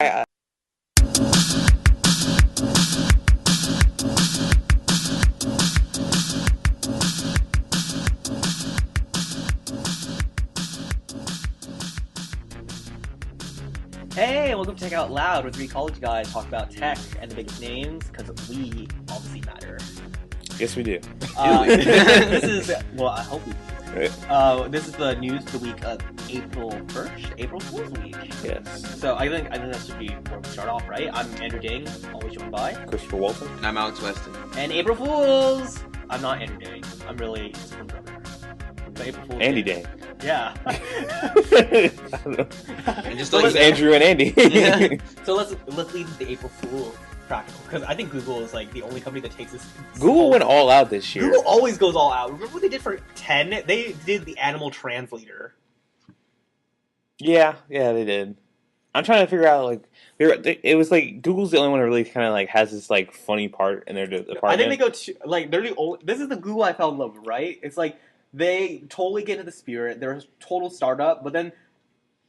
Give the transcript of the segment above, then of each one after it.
I, Hey, welcome to Tech Out Loud, where three college guys talk about tech and the biggest names, because we obviously matter. yes, we do. This is, well, I hope we do. Right. This is the news for the week of April 1st, April Fool's Week. Yes. So I think that should be where we start off, right? I'm Andrew Ding, always joined by. Christopher Walton. And I'm Alex Weston. And April Fools! I'm not Andrew Ding. I'm really just from brother. So April Fool's Andy Day. Day. Yeah. And just So like It's Andrew and Andy. Yeah. So let's lead with the April Fool practical, because I think Google is like the only company that takes this. Google went all out this year. Google always goes all out. Remember what they did for 10? They did the animal translator. Yeah, they did. I'm trying to figure out it was like Google's the only one that really kind of like has this like funny part in their department. I think they go to like they're the only. This is the Google I fell in love with, right? It's like they totally get into the spirit. They're a total startup, but then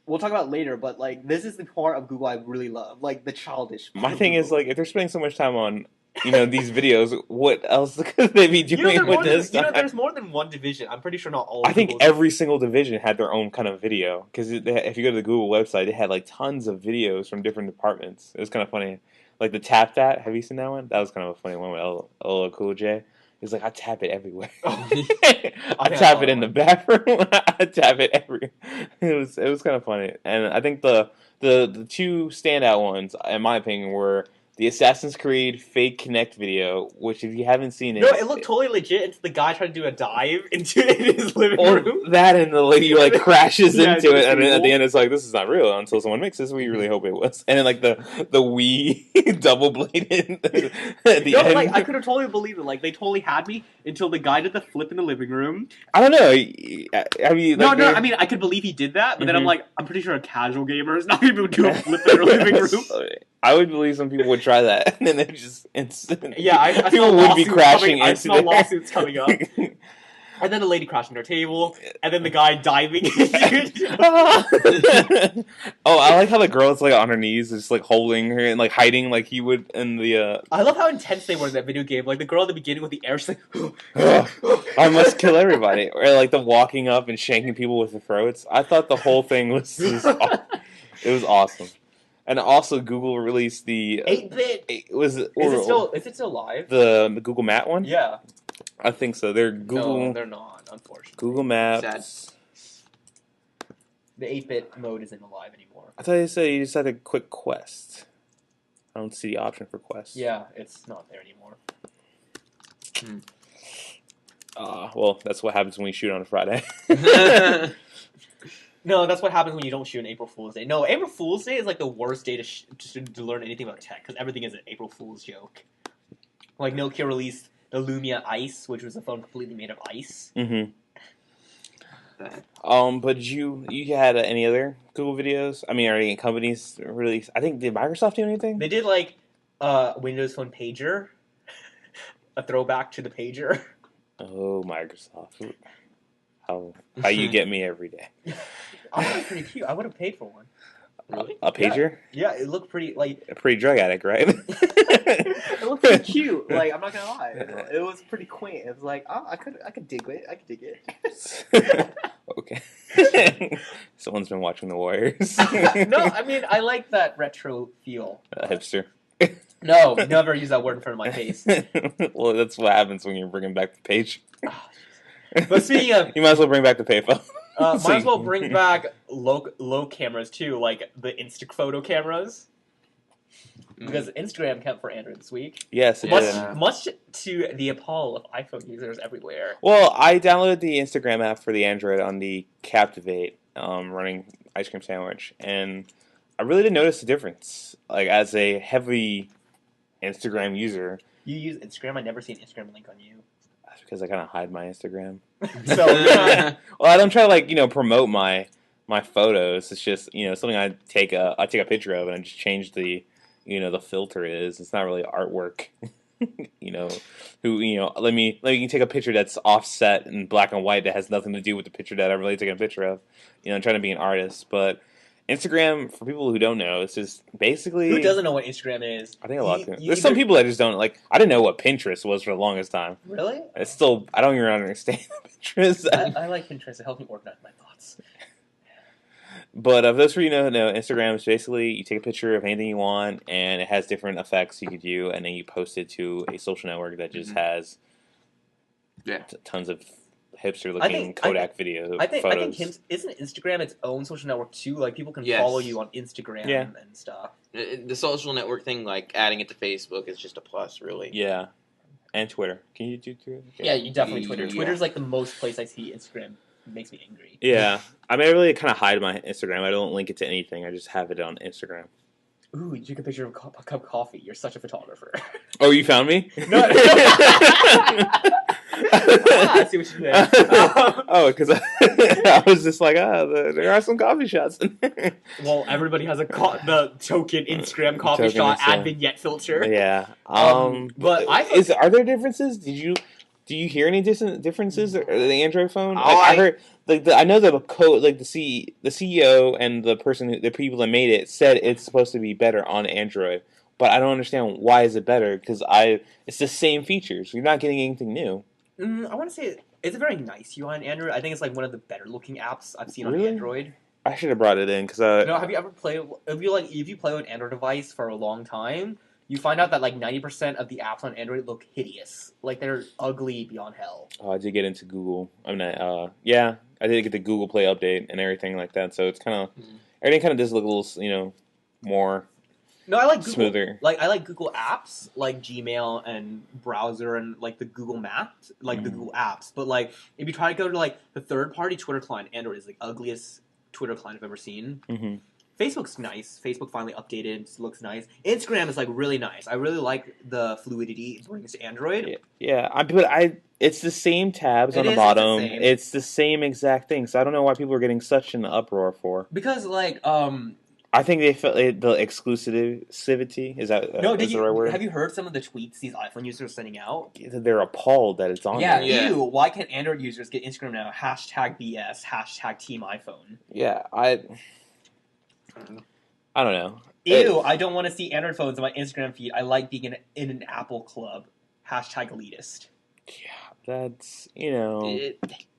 we'll talk about it later. But like this is the part of Google I really love, like the childish. My thing is like if they're spending so much time on these videos, what else could they be doing with this? there's more than one division. I'm pretty sure not all. I think Google's- every single division had their own kind of video because if you go to the Google website, they had like tons of videos from different departments. It was kind of funny, like the Tap That. Have you seen that one? That was kind of a funny one with LL Cool J. He's like, I tap it everywhere. I tap it in the bathroom. I tap it everywhere. It was kind of funny, and I think the two standout ones, in my opinion, were the Assassin's Creed Fake Connect video, which if you haven't seen it, No, it looked totally legit until the guy tried to do a dive into his living or room. that, and the lady like crashes Yeah, into it, it's and then at the evil. end it's like this is not real until someone mixes. We really hope it was, and then like the Wii double bladed at the No, end. like I could have totally believed it. Like they totally had me until the guy did the flip in the living room. I don't know. I mean, No, like, no, I mean I could believe he did that, but then I'm Mhm. like, I'm pretty sure a casual gamer is not going to do a flip in their living room. I would believe some people would try that, and then they're just instant. Yeah, I people smell would be lawsuits crashing coming, I into smell their- lawsuits coming up. And then the lady crashing their table, and then the guy diving. Oh, I like how the girl's like on her knees, just like holding her and like hiding, like he would in the. I love how intense they were in that video game. Like the girl at the beginning with the air, she's like, I must kill everybody, or like the walking up and shanking people with the throats. I thought the whole thing was just, it was awesome, and also Google released the 8-bit. it was Is it still live? the Google Map one. Yeah. I think so. They're Google No, they're not, unfortunately. Google Maps. The 8-bit mode isn't alive anymore. I thought you said you just had a quick quest. I don't see the option for quest. Yeah, it's not there anymore. Well, that's what happens when we shoot on a Friday. No, that's what happens when you don't shoot an April Fool's Day. No, April Fool's Day is like the worst day to learn anything about tech, because everything is an April Fool's joke. Like Nokia released the Lumia Ice, which was a phone completely made of ice. Mm-hmm. But you had any other Google videos? I mean, are any companies release? I think did Microsoft do anything? They did like Windows Phone Pager, a throwback to the pager. Oh, Microsoft! How you get me every day? I thought it was pretty cute. I would have paid for one. Really? A pager? Yeah, it looked pretty like A pretty drug addict, right? it looked pretty cute. Like I'm not gonna lie, it was pretty quaint. It was like, oh, I could dig it. I could dig it. Okay. Someone's been watching The Warriors. No, I mean I like that retro feel. A hipster. No, never use that word in front of my face. Well, that's what happens when you're bringing back the page. But speaking of, You might as well bring back the payphone. might as well bring back low cameras too, like the Insta photo cameras, because Instagram came for Android this week. Yes, it Much, did. much to the appall of iPhone users everywhere. Well, I downloaded the Instagram app for the Android on the Captivate, running Ice Cream Sandwich, and I really didn't notice the difference. Like, as a heavy Instagram user, You use Instagram. I never see an Instagram link on you. that's because I kind of hide my Instagram. So Well, I don't try to promote my photos. It's just something I take a picture of and I just change the the filter is. It's not really artwork. Let me take a picture that's offset in black and white that has nothing to do with the picture that I'm really taking a picture of. I'm trying to be an artist, but Instagram, for people who don't know, it's just basically. Who doesn't know what Instagram is? I think a lot of people. There's some people that just don't like. I didn't know what Pinterest was for the longest time. Really? It's still. I don't even understand Pinterest. I like Pinterest. It helps me organize my thoughts. But for those of you who know, Instagram is basically you take a picture of anything you want, and it has different effects you could do, and then you post it to a social network that just has tons of hipster-looking Kodak video I think photos. isn't Instagram its own social network too? Like people can follow you on Instagram and stuff. The social network thing, like adding it to Facebook, is just a plus, really. Yeah, and Twitter. Can you do Twitter? Yeah, you definitely Twitter. Yeah. Twitter's like the most place I see Instagram. It makes me angry. Yeah, I mean, I really kind of hide my Instagram. I don't link it to anything. I just have it on Instagram. Ooh, you took a picture of a cup of coffee. You're such a photographer. Oh, you found me? No. I see what you meant. Oh, because I was just like, there are some coffee shots. Well, everybody has the token Instagram coffee shot ad vignette filter. Yeah. But are there differences? Do you hear any differences in the Android phone? Oh, I heard I know the code, like the CEO and the people that made it said it's supposed to be better on Android, but I don't understand why is it better because it's the same features. You're not getting anything new. I want to say it's a very nice UI on Android. I think it's like one of the better looking apps I've seen on Android. I should have brought it in because have you ever played? If you play with an Android device for a long time, you find out that like 90% of the apps on Android look hideous. Like they're ugly beyond hell. Oh, I did get into Google. I mean, I did get the Google Play update and everything like that. So it's kind of everything kind of does look a little, more. No, I like Google, smoother. Like I like Google apps, like Gmail and browser and like the Google Maps, like the Google apps. But like if you try to go to like the third-party Twitter client, Android is the ugliest Twitter client I've ever seen. Mm-hmm. Facebook's nice. Facebook finally updated. It looks nice. Instagram is like really nice. I really like the fluidity it brings to Android. Yeah. It's the same tabs on the bottom. It's the same exact thing. So I don't know why people are getting such an uproar for. Because like I think they felt the exclusivity is that no. Is the right word? Have you heard some of the tweets these iPhone users are sending out? They're appalled that it's on. Yeah, there. ew. Why can't Android users get Instagram now? #BS. #Team iPhone. Yeah, I don't know. Ew, I don't want to see Android phones on my Instagram feed. I like being in an Apple club. #elitist. Yeah, that's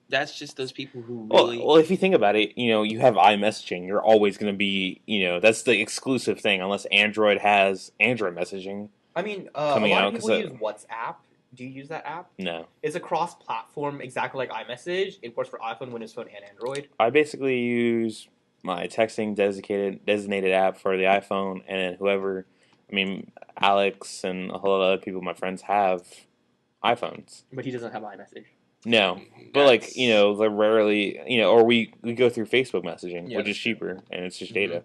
That's just those people who really. Well, if you think about it, you have iMessaging. You're always going to be, that's the exclusive thing, unless Android has Android messaging. I mean, coming a lot out, of people use WhatsApp. Do you use that app? No. It's a cross-platform, exactly like iMessage. It works for iPhone, Windows Phone, and Android. I basically use my texting designated app for the iPhone, and Alex and a whole lot of other people, my friends, have iPhones. But he doesn't have iMessage. No, but rarely, or we go through Facebook messaging, which is cheaper and it's just data.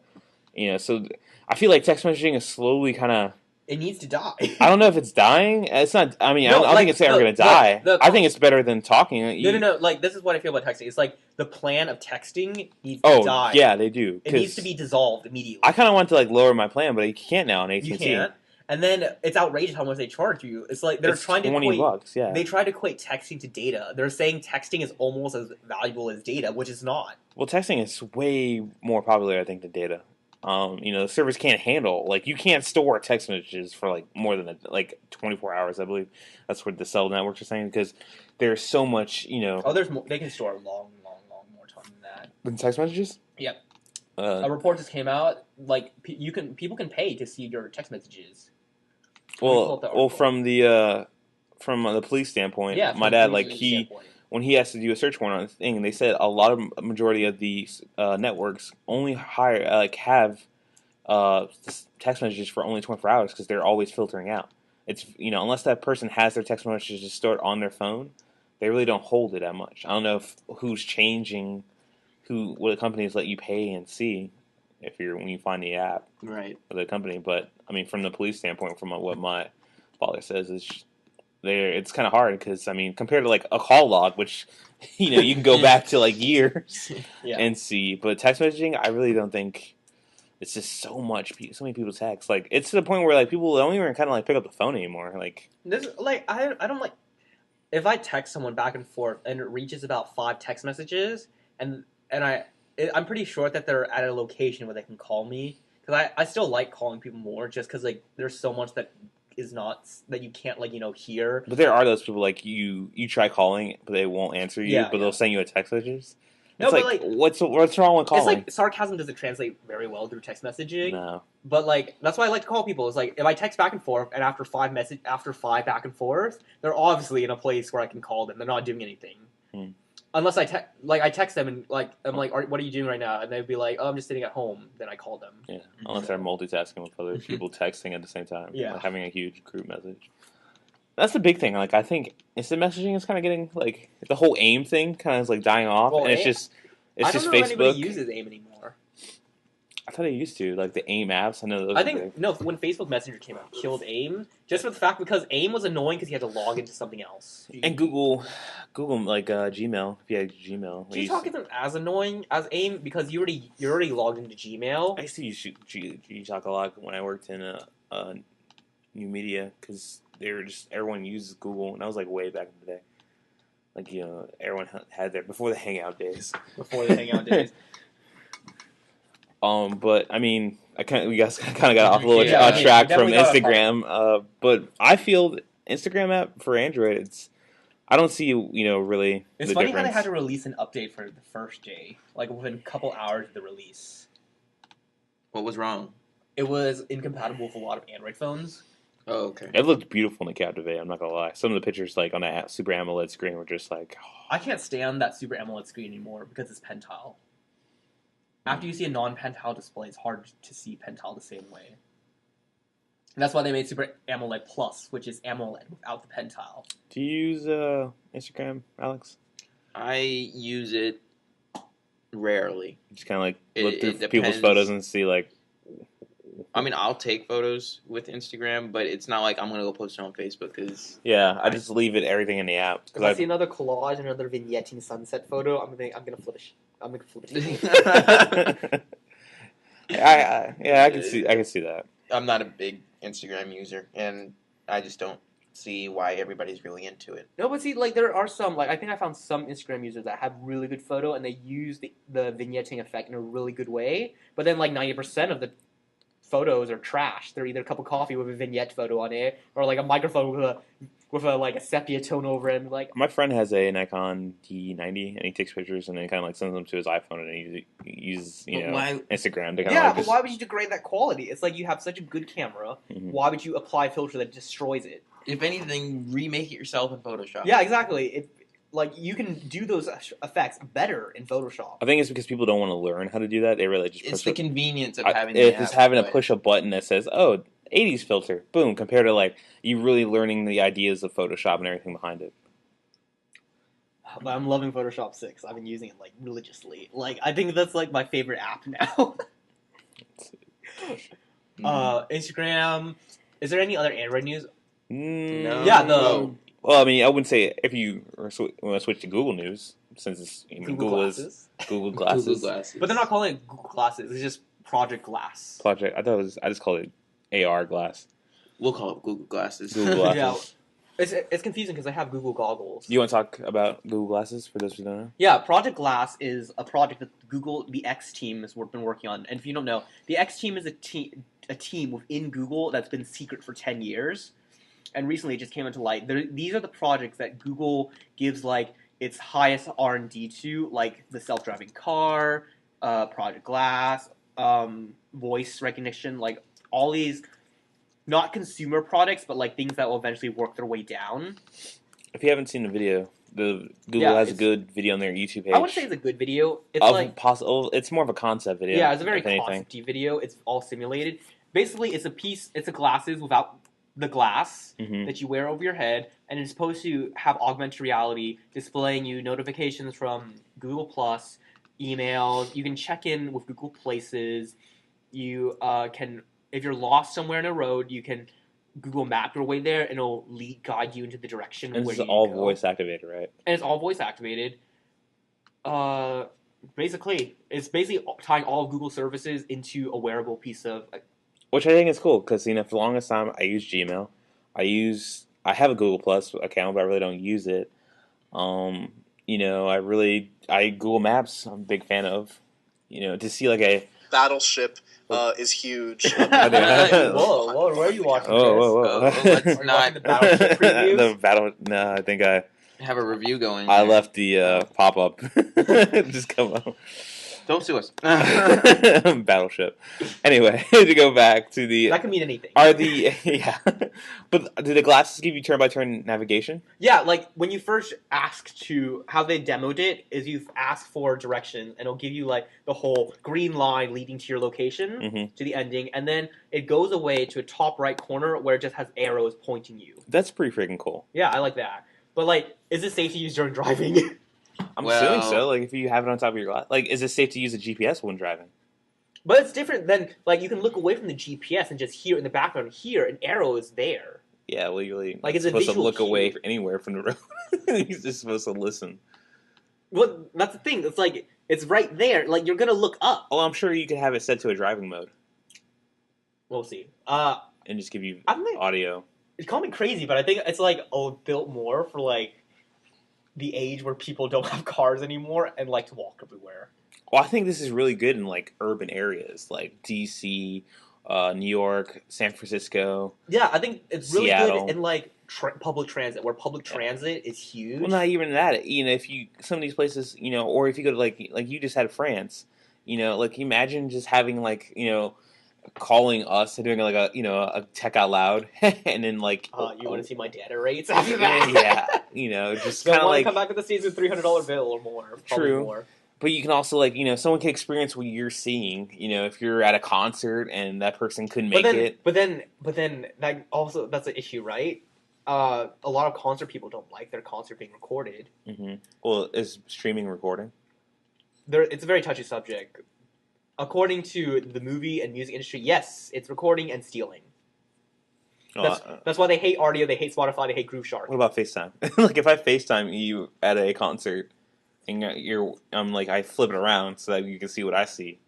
So I feel like text messaging is slowly kind of. It needs to die. I don't know if it's dying. It's not. I mean, I don't think it's ever going to die. I think it's better than talking. No. Like this is what I feel about texting. It's like the plan of texting needs to die. Yeah, they do. It needs to be dissolved immediately. I kind of want to lower my plan, but you can't now on AT&T. You can't. And then it's outrageous how much they charge you. It's like they're trying to equate $20. Yeah, they try to equate texting to data. They're saying texting is almost as valuable as data, which is not. Well, texting is way more popular, I think, than data. The servers can't handle you can't store text messages for more than 24 hours. I believe that's what the cell networks are saying because there's so much. There's more. They can store long more time than that. Than text messages. Yep. A report just came out. People can pay to see your text messages. Well, from the police standpoint, my dad when he has to do a search warrant on the thing, they said a majority of the networks only have text messages for only 24 hours because they're always filtering out. It's unless that person has their text messages stored on their phone, they really don't hold it that much. I don't know who's changing what companies let you pay and see when you find the app right of the company, but I mean from the police standpoint, from what my father says is. It's kind of hard because compared to a call log, which you can go back to years and see, but text messaging, I really don't think it's just so many people text. It's to the point where people don't even kind of pick up the phone anymore. This I don't like if I text someone back and forth and it reaches about 5 text messages and I'm pretty sure that they're at a location where they can call me because I still like calling people more just because like there's so much that is not that you can't like hear. But there are those people like you try calling, but they won't answer you, Yeah, but yeah. they'll send you a text message. No, It's but like, like what's wrong with it's calling? like sarcasm doesn't translate very well through text messaging. No. But like that's why I like to call people. It's like if I text back and forth, and after five back and forth, they're obviously in a place where I can call them. They're not doing anything, unless I text them and like I'm like, what are you doing right now? And they'd be like, oh, I'm just sitting at home. Then I call them. Yeah, unless they're multitasking with other people texting at the same time. Yeah. Like having a huge group message. That's the big thing. Like I think instant messaging is kind of getting like the whole AIM thing kind of is like dying off, Well, and it's AIM- just I don't know if Facebook. anybody uses AIM anymore. I thought they used to like the AIM apps. I know those. I are think big. no. When Facebook Messenger came out, killed AIM just for the fact because AIM was annoying because you had to log into something else. And Google like Gmail. If you had Gmail, Gtalk isn't as annoying as AIM because you're already logged into Gmail. I used to use Gtalk a lot when I worked in new media because they were just everyone uses Google, and that was like way back in the day. Like everyone had their before the Hangout days. Before the Hangout days. But I mean, we guys kind of got off a little Yeah, I mean, track we from definitely got off Instagram. But I feel Instagram app for Android, I don't see really. It's the funny difference. how they had to release an update for the first day, like within a couple hours of the release. What was wrong? It was incompatible with a lot of Android phones. Oh, okay. It looked beautiful in the Captivate. I'm not gonna lie. Some of the pictures, like on that Super AMOLED screen, were just like. I can't stand that Super AMOLED screen anymore because it's pentile. After you see a non-pentile display, it's hard to see pentile the same way. And that's why they made Super AMOLED Plus, which is AMOLED without the pentile. Do you use Instagram, Alex? I use it rarely. Just kind of like It- look through it people's depends. photos and see like. I mean, I'll take photos with Instagram, but it's not like I'm gonna go post it on Facebook because Yeah, I just leave everything in the app If I see another collage, another vignetting sunset photo, I'm gonna flip it. I'm gonna flip it. I can see that. I'm not a big Instagram user, and I just don't see why everybody's really into it. No, but see, like there are some, like I think I found some Instagram users that have really good photo and they use the vignetting effect in a really good way. But then like 90% of the photos are trash. They're either a cup of coffee with a vignette photo on it, or like a microphone with a like a sepia tone over it. And like My friend has a Nikon D90, and he takes pictures and then kind of like sends them to his iPhone, and he uses But why? Instagram to kind of yeah, like but why would you degrade that quality? It's like you have such a good camera. Mhm. Why would you apply a filter that destroys it? If anything, remake it yourself in Photoshop. Yeah, exactly. Like you can do those effects better in Photoshop. I think it's because people don't want to learn how to do that. They really just It's push the a- convenience of I- having. if the it's app, having to but- push a button that says, "Oh, 80s filter," boom, compared to like you really learning the ideas of Photoshop and everything behind it. But I'm loving Photoshop 6. I've been using it like religiously. Like I think that's like my favorite app now. Instagram. Is there any other Android news? No. Yeah, Well, I mean, I wouldn't say if you want to switch to Google News, since it's Google is Glasses. Google Glasses. Google Glasses. But they're not calling it Google Glasses. It's just Project Glass. Project. I just called it AR Glass. We'll call it Google Glasses. Google Glasses. Yeah, it's confusing because I have Google goggles. You want to talk about Google Glasses for those who don't know? Yeah, Project Glass is a project that Google, the X team, has been working on. And if you don't know, the X team is a team within Google that's been secret for 10 years. And recently it just came into light. These are the projects that Google gives like its highest R&D to, like the self-driving car, Project Glass, voice recognition, like all these, not consumer products, but like things that will eventually work their way down. If you haven't seen the video, Google has a good video on their YouTube page. I wouldn't say it's a good video. It's of like possible. It's more of a concept video. yeah, it's a very if anything. concept-y video. It's all simulated. Basically, it's a glasses without the glass Mhm. that you wear over your head, and it's supposed to have augmented reality, displaying you notifications from Google Plus, emails. You can check in with Google Places. You can, if you're lost somewhere in a road, you can Google Map your way there, and it'll guide you into the direction And where this you is need all to go. voice activated, right? And it's all voice activated. Basically, it's basically tying all of Google services into a wearable piece of. Which I think is cool because for the longest time I use Gmail. I have a Google Plus account, but I really don't use it. I Google Maps. I'm a big fan of. to see like a Battleship is huge. Whoa, where are you watching? whoa. Let's Are you watching not the Battleship previews? The battle. No, I think I have a review going. I there. left the pop up. Just come up. Don't sue us. Battleship. Anyway, to go back to the. That can mean anything. Are the yeah, but do the glasses give you turn by turn navigation? Yeah, like when you first ask to how they demoed it is you ask for directions and it'll give you like the whole green line leading to your location Mm-hmm. to the ending, and then it goes away to a top right corner where it just has arrows pointing you. That's pretty freaking cool. Yeah, I like that. But like, is it safe to use during driving? I'm Well- assuming so. Like if you have it on top of your glass, like is it safe to use a GPS when driving? But it's different than like you can look away from the GPS and just hear in the background here an arrow is there. Yeah, legally, Like, it's a supposed to visual look away cue. anywhere from the road. He's just supposed to listen. Well, that's the thing. It's like it's right there. Like you're gonna look up. Oh, I'm sure you could have it set to a driving mode We'll see. and just give you I think audio. call me crazy, but I think it's like built more for like the age where people don't have cars anymore and like to walk everywhere. Well, I think this is really good in like urban areas like DC, New York, San Francisco. Yeah, I think it's really Seattle. good in like public transit, where public transit is huge. Well, not even that. If you some of these places, or if you go to like you just had France, like imagine just having like calling us and doing like a tech out loud, and then like you want to see my data rates after that? yeah, just Don't kind of want to like. come back to the States with $300 bill or more. Probably True. more. But you can also like someone can experience what you're seeing. If you're at a concert and that person couldn't make it. But then that's an issue, right? A lot of concert people don't like their concert being recorded. Hmm. Well, is streaming recording? It's a very touchy subject. According to the movie and music industry, yes, it's recording and stealing. That's why they hate Rdio, they hate Spotify, they hate Groove Shark. What about FaceTime? Like if I FaceTime you at a concert and I flip it around so that you can see what I see.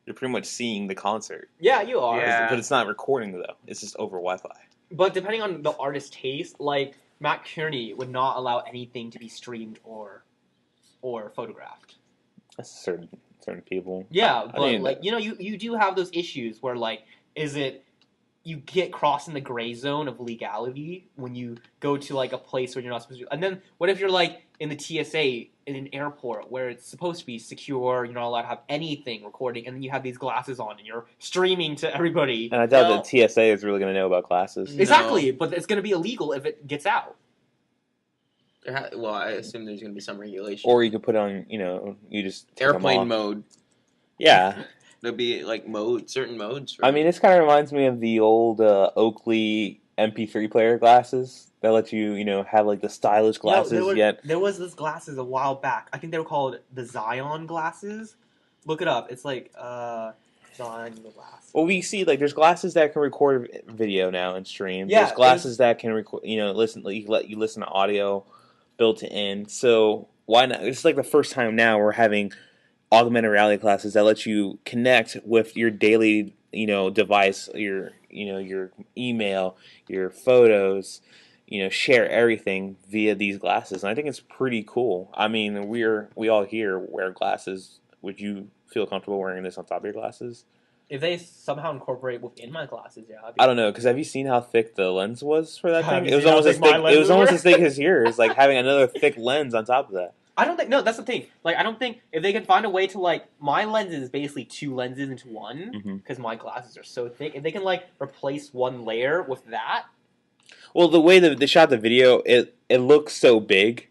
You're pretty much seeing the concert. Yeah, you are. Yeah. But it's not recording though. It's just over Wi-Fi. But depending on the artist's taste, like Matt Kearney would not allow anything to be streamed or photographed. That's certain people. Yeah, but mean, like you do have those issues where like is it you get crossed in the gray zone of legality when you go to like a place where you're not supposed to. And then what if you're like in the TSA in an airport where it's supposed to be secure, you're not allowed to have anything recording, and then you have these glasses on and you're streaming to everybody. And I doubt that TSA is really going to know about glasses. No. Exactly, but it's going to be illegal if it gets out. Well, I assume there's going to be some regulation. Or you could put it on, you just take them Airplane off. mode. Yeah. There'll be like certain modes. I mean, this kind of reminds me of the old Oakley MP3 player glasses that let you, have like the stylish glasses. There was this glasses a while back. I think they were called the Zion glasses. Look it up. It's like Zion glass. Well, we see like there's glasses that can record video now and stream. Yeah, There's glasses that can record, listen. Let you listen to audio built in. So why not? It's like the first time now we're having augmented reality classes that let you connect with your daily, device, your email, your photos, share everything via these glasses. And I think it's pretty cool. I mean, we all here wear glasses. Would you feel comfortable wearing this on top of your glasses? If they somehow incorporate within my glasses, yeah. I don't know, because have you seen how thick the lens was for that Have thing? you It was seen how almost as thick my thick. It lenses was almost were? as thick as yours, like having another thick lens on top of that. I don't think. No, that's the thing. Like, I don't think if they can find a way to like my lens is basically two lenses into one Mm-hmm. because my glasses are so thick. If they can like replace one layer with that, Well, the way they shot the video, it looks so big,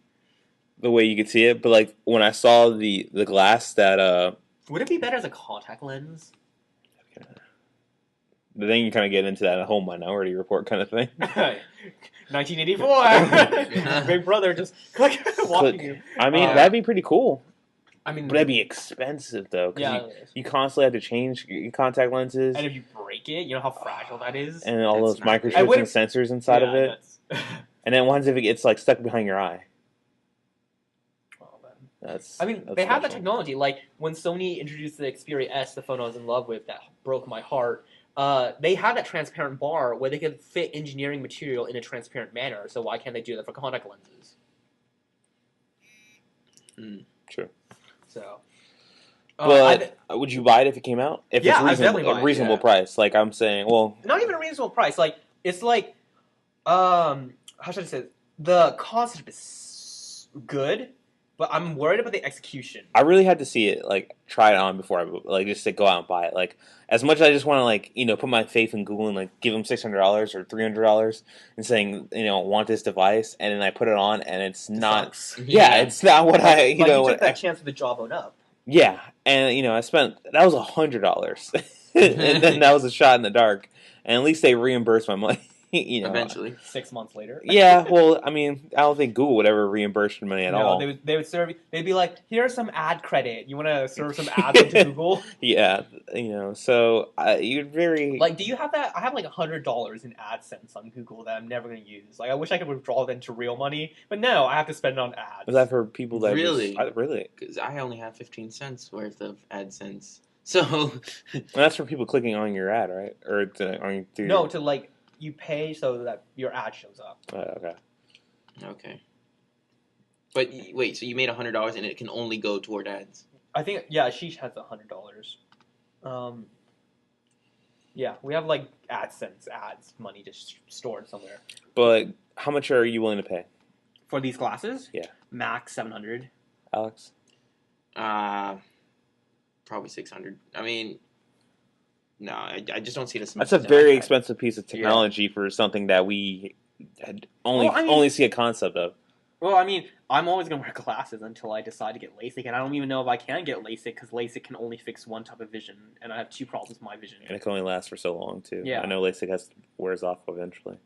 the way you could see it. But like when I saw the glass that would it be better as a contact lens? then you kind of get into that whole Minority Report kind of thing. 1984. Big Brother just walking you. I mean, Uh, that'd be pretty cool. I mean, But that'd be expensive though, because yeah. you constantly have to change your contact lenses And if you break it, you know how fragile that is. and all That's those not- microchips I and wouldn't- sensors inside of Yeah, it. that's- And then once if it gets like stuck behind your eye, Well, then. that's. I mean, that's they have that special. technology. Like when Sony introduced the Xperia S, the phone I was in love with, that broke my heart. They had that transparent bar where they could fit engineering material in a transparent manner. So why can't they do that for contact lenses? True. So But would you buy it if it came out? If Yeah, it's I'd definitely buy a it, reasonable yeah. price, like I'm saying, well, not even a reasonable price. Like it's like, how should I say? It? The concept is good, but I'm worried about the execution. I really had to see it, like try it on before I like just to go out and buy it. Like as much as I just want to like put my faith in Google and like give them $600 or $300 and saying want this device, and then I put it on and it's not. Sucks. Yeah, it's not what I Like you what took that chance with the Jawbone up. Yeah, and I spent that was $100, and then that was a shot in the dark. And at least they reimbursed my money. Eventually. 6 months later. Yeah, well, I mean, I don't think Google would ever reimburse your money at all. They would serve. They'd be like, "Here's some ad credit. You want to serve some ads into Google?" Yeah, so you're very Like, do you have that? I have like $100 in AdSense on Google that I'm never going to use. Like, I wish I could withdraw that into real money, but no, I have to spend it on ads. Was that for people that Really? really? Because I only have 15 cents worth of AdSense. So. And that's for people clicking on your ad, right? Or through No, to like you pay so that your ad shows up. Okay. Okay. But wait, so you made $100 and it can only go toward ads? I think she has $100. Yeah, we have like AdSense ads money just stored somewhere But how much are you willing to pay, for these glasses. Yeah. Max 700. Alex? Probably 600. I mean, no, I just don't see this. That's a very expensive piece of technology for something that we had only see a concept of. Well, I mean, I'm always going to wear glasses until I decide to get LASIK, and I don't even know if I can get LASIK because LASIK can only fix one type of vision, and I have two problems with my vision. And it can only last for so long too. Yeah. I know LASIK wears off eventually.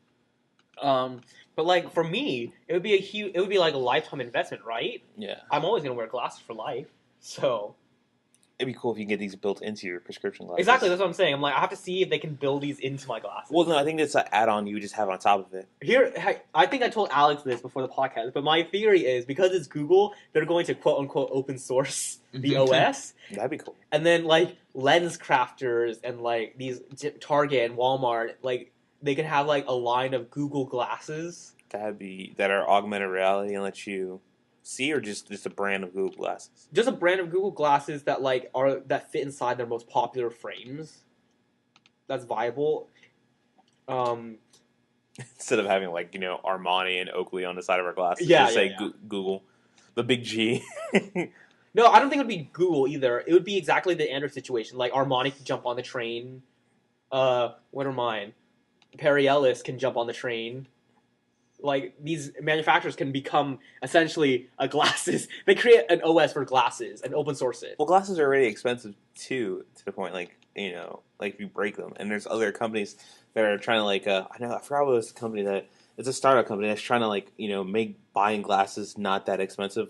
But like for me, it would be like a lifetime investment, right? Yeah. I'm always going to wear glasses for life, so It'd be cool if you can get these built into your prescription glasses. exactly that's what I'm saying. I'm like, I have to see if they can build these into my glasses. Well, no, I think it's an add-on you just have on top of it. Here, I think I told Alex this before the podcast, but my theory is because it's Google, they're going to quote unquote open source the OS, That'd be cool. and then like lens crafters and like these Target and Walmart, like they can have like a line of Google glasses. That are augmented reality and let you see, or just a brand of Google glasses. Just a brand of Google glasses that that fit inside their most popular frames. That's viable. Instead of having Armani and Oakley on the side of our glasses, Yeah, just say yeah. Google, the big G. No, I don't think it would be Google either. It would be exactly the Android situation. Like Armani can jump on the train. What are mine? Perry Ellis can jump on the train. Like these manufacturers can become essentially a glasses. They create an OS for glasses and open source it. Well, glasses are already expensive too, to the point like if you break them. And there's other companies that are trying to I forgot what was the company that it's a startup company that's trying to make buying glasses not that expensive.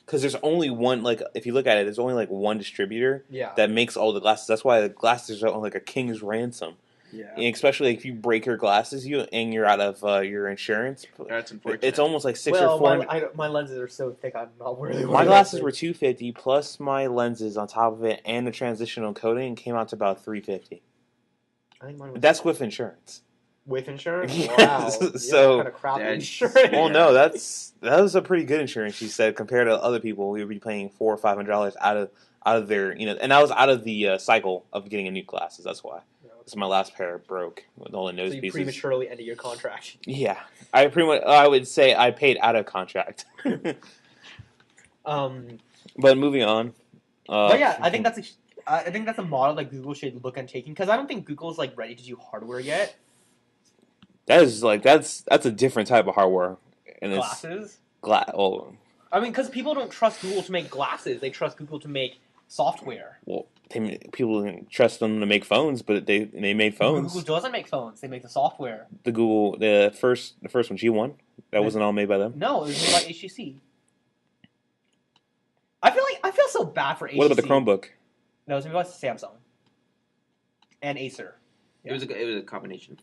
Because there's only one if you look at it, there's only one distributor Yeah. that makes all the glasses. That's why the glasses are like a king's ransom. Yeah. And especially if you break your glasses, you're out of your insurance. That's unfortunate. It's almost like $600 or $400. My lenses are so thick, I'm not really. My glasses were $250 plus my lenses on top of it and the transitional coating came out to about $350. I think mine was That's with insurance. with insurance. Yes, Wow. so- kind of crappy That's- insurance. Well, no, that was a pretty good insurance. She said compared to other people, we would be paying $400 or $500 out of their and I was out of the cycle of getting a new glasses. That's why. Because my last pair broke with all the nose So you pieces. prematurely ended your contract. Yeah, I would say I paid out of contract. But moving on. But yeah, I think that's a model that Google should look at taking because I don't think Google's ready to do hardware yet. that is that's a different type of hardware. And Glasses. it's I mean, because people don't trust Google to make glasses; they trust Google to make software. people didn't trust them to make phones, but they made phones. Google doesn't make phones; they make the software. The first one, G1, that wasn't all made by them. No, it was made by HTC. I feel so bad for HTC. What about the Chromebook? No, it was made by Samsung and Acer. It was a combination.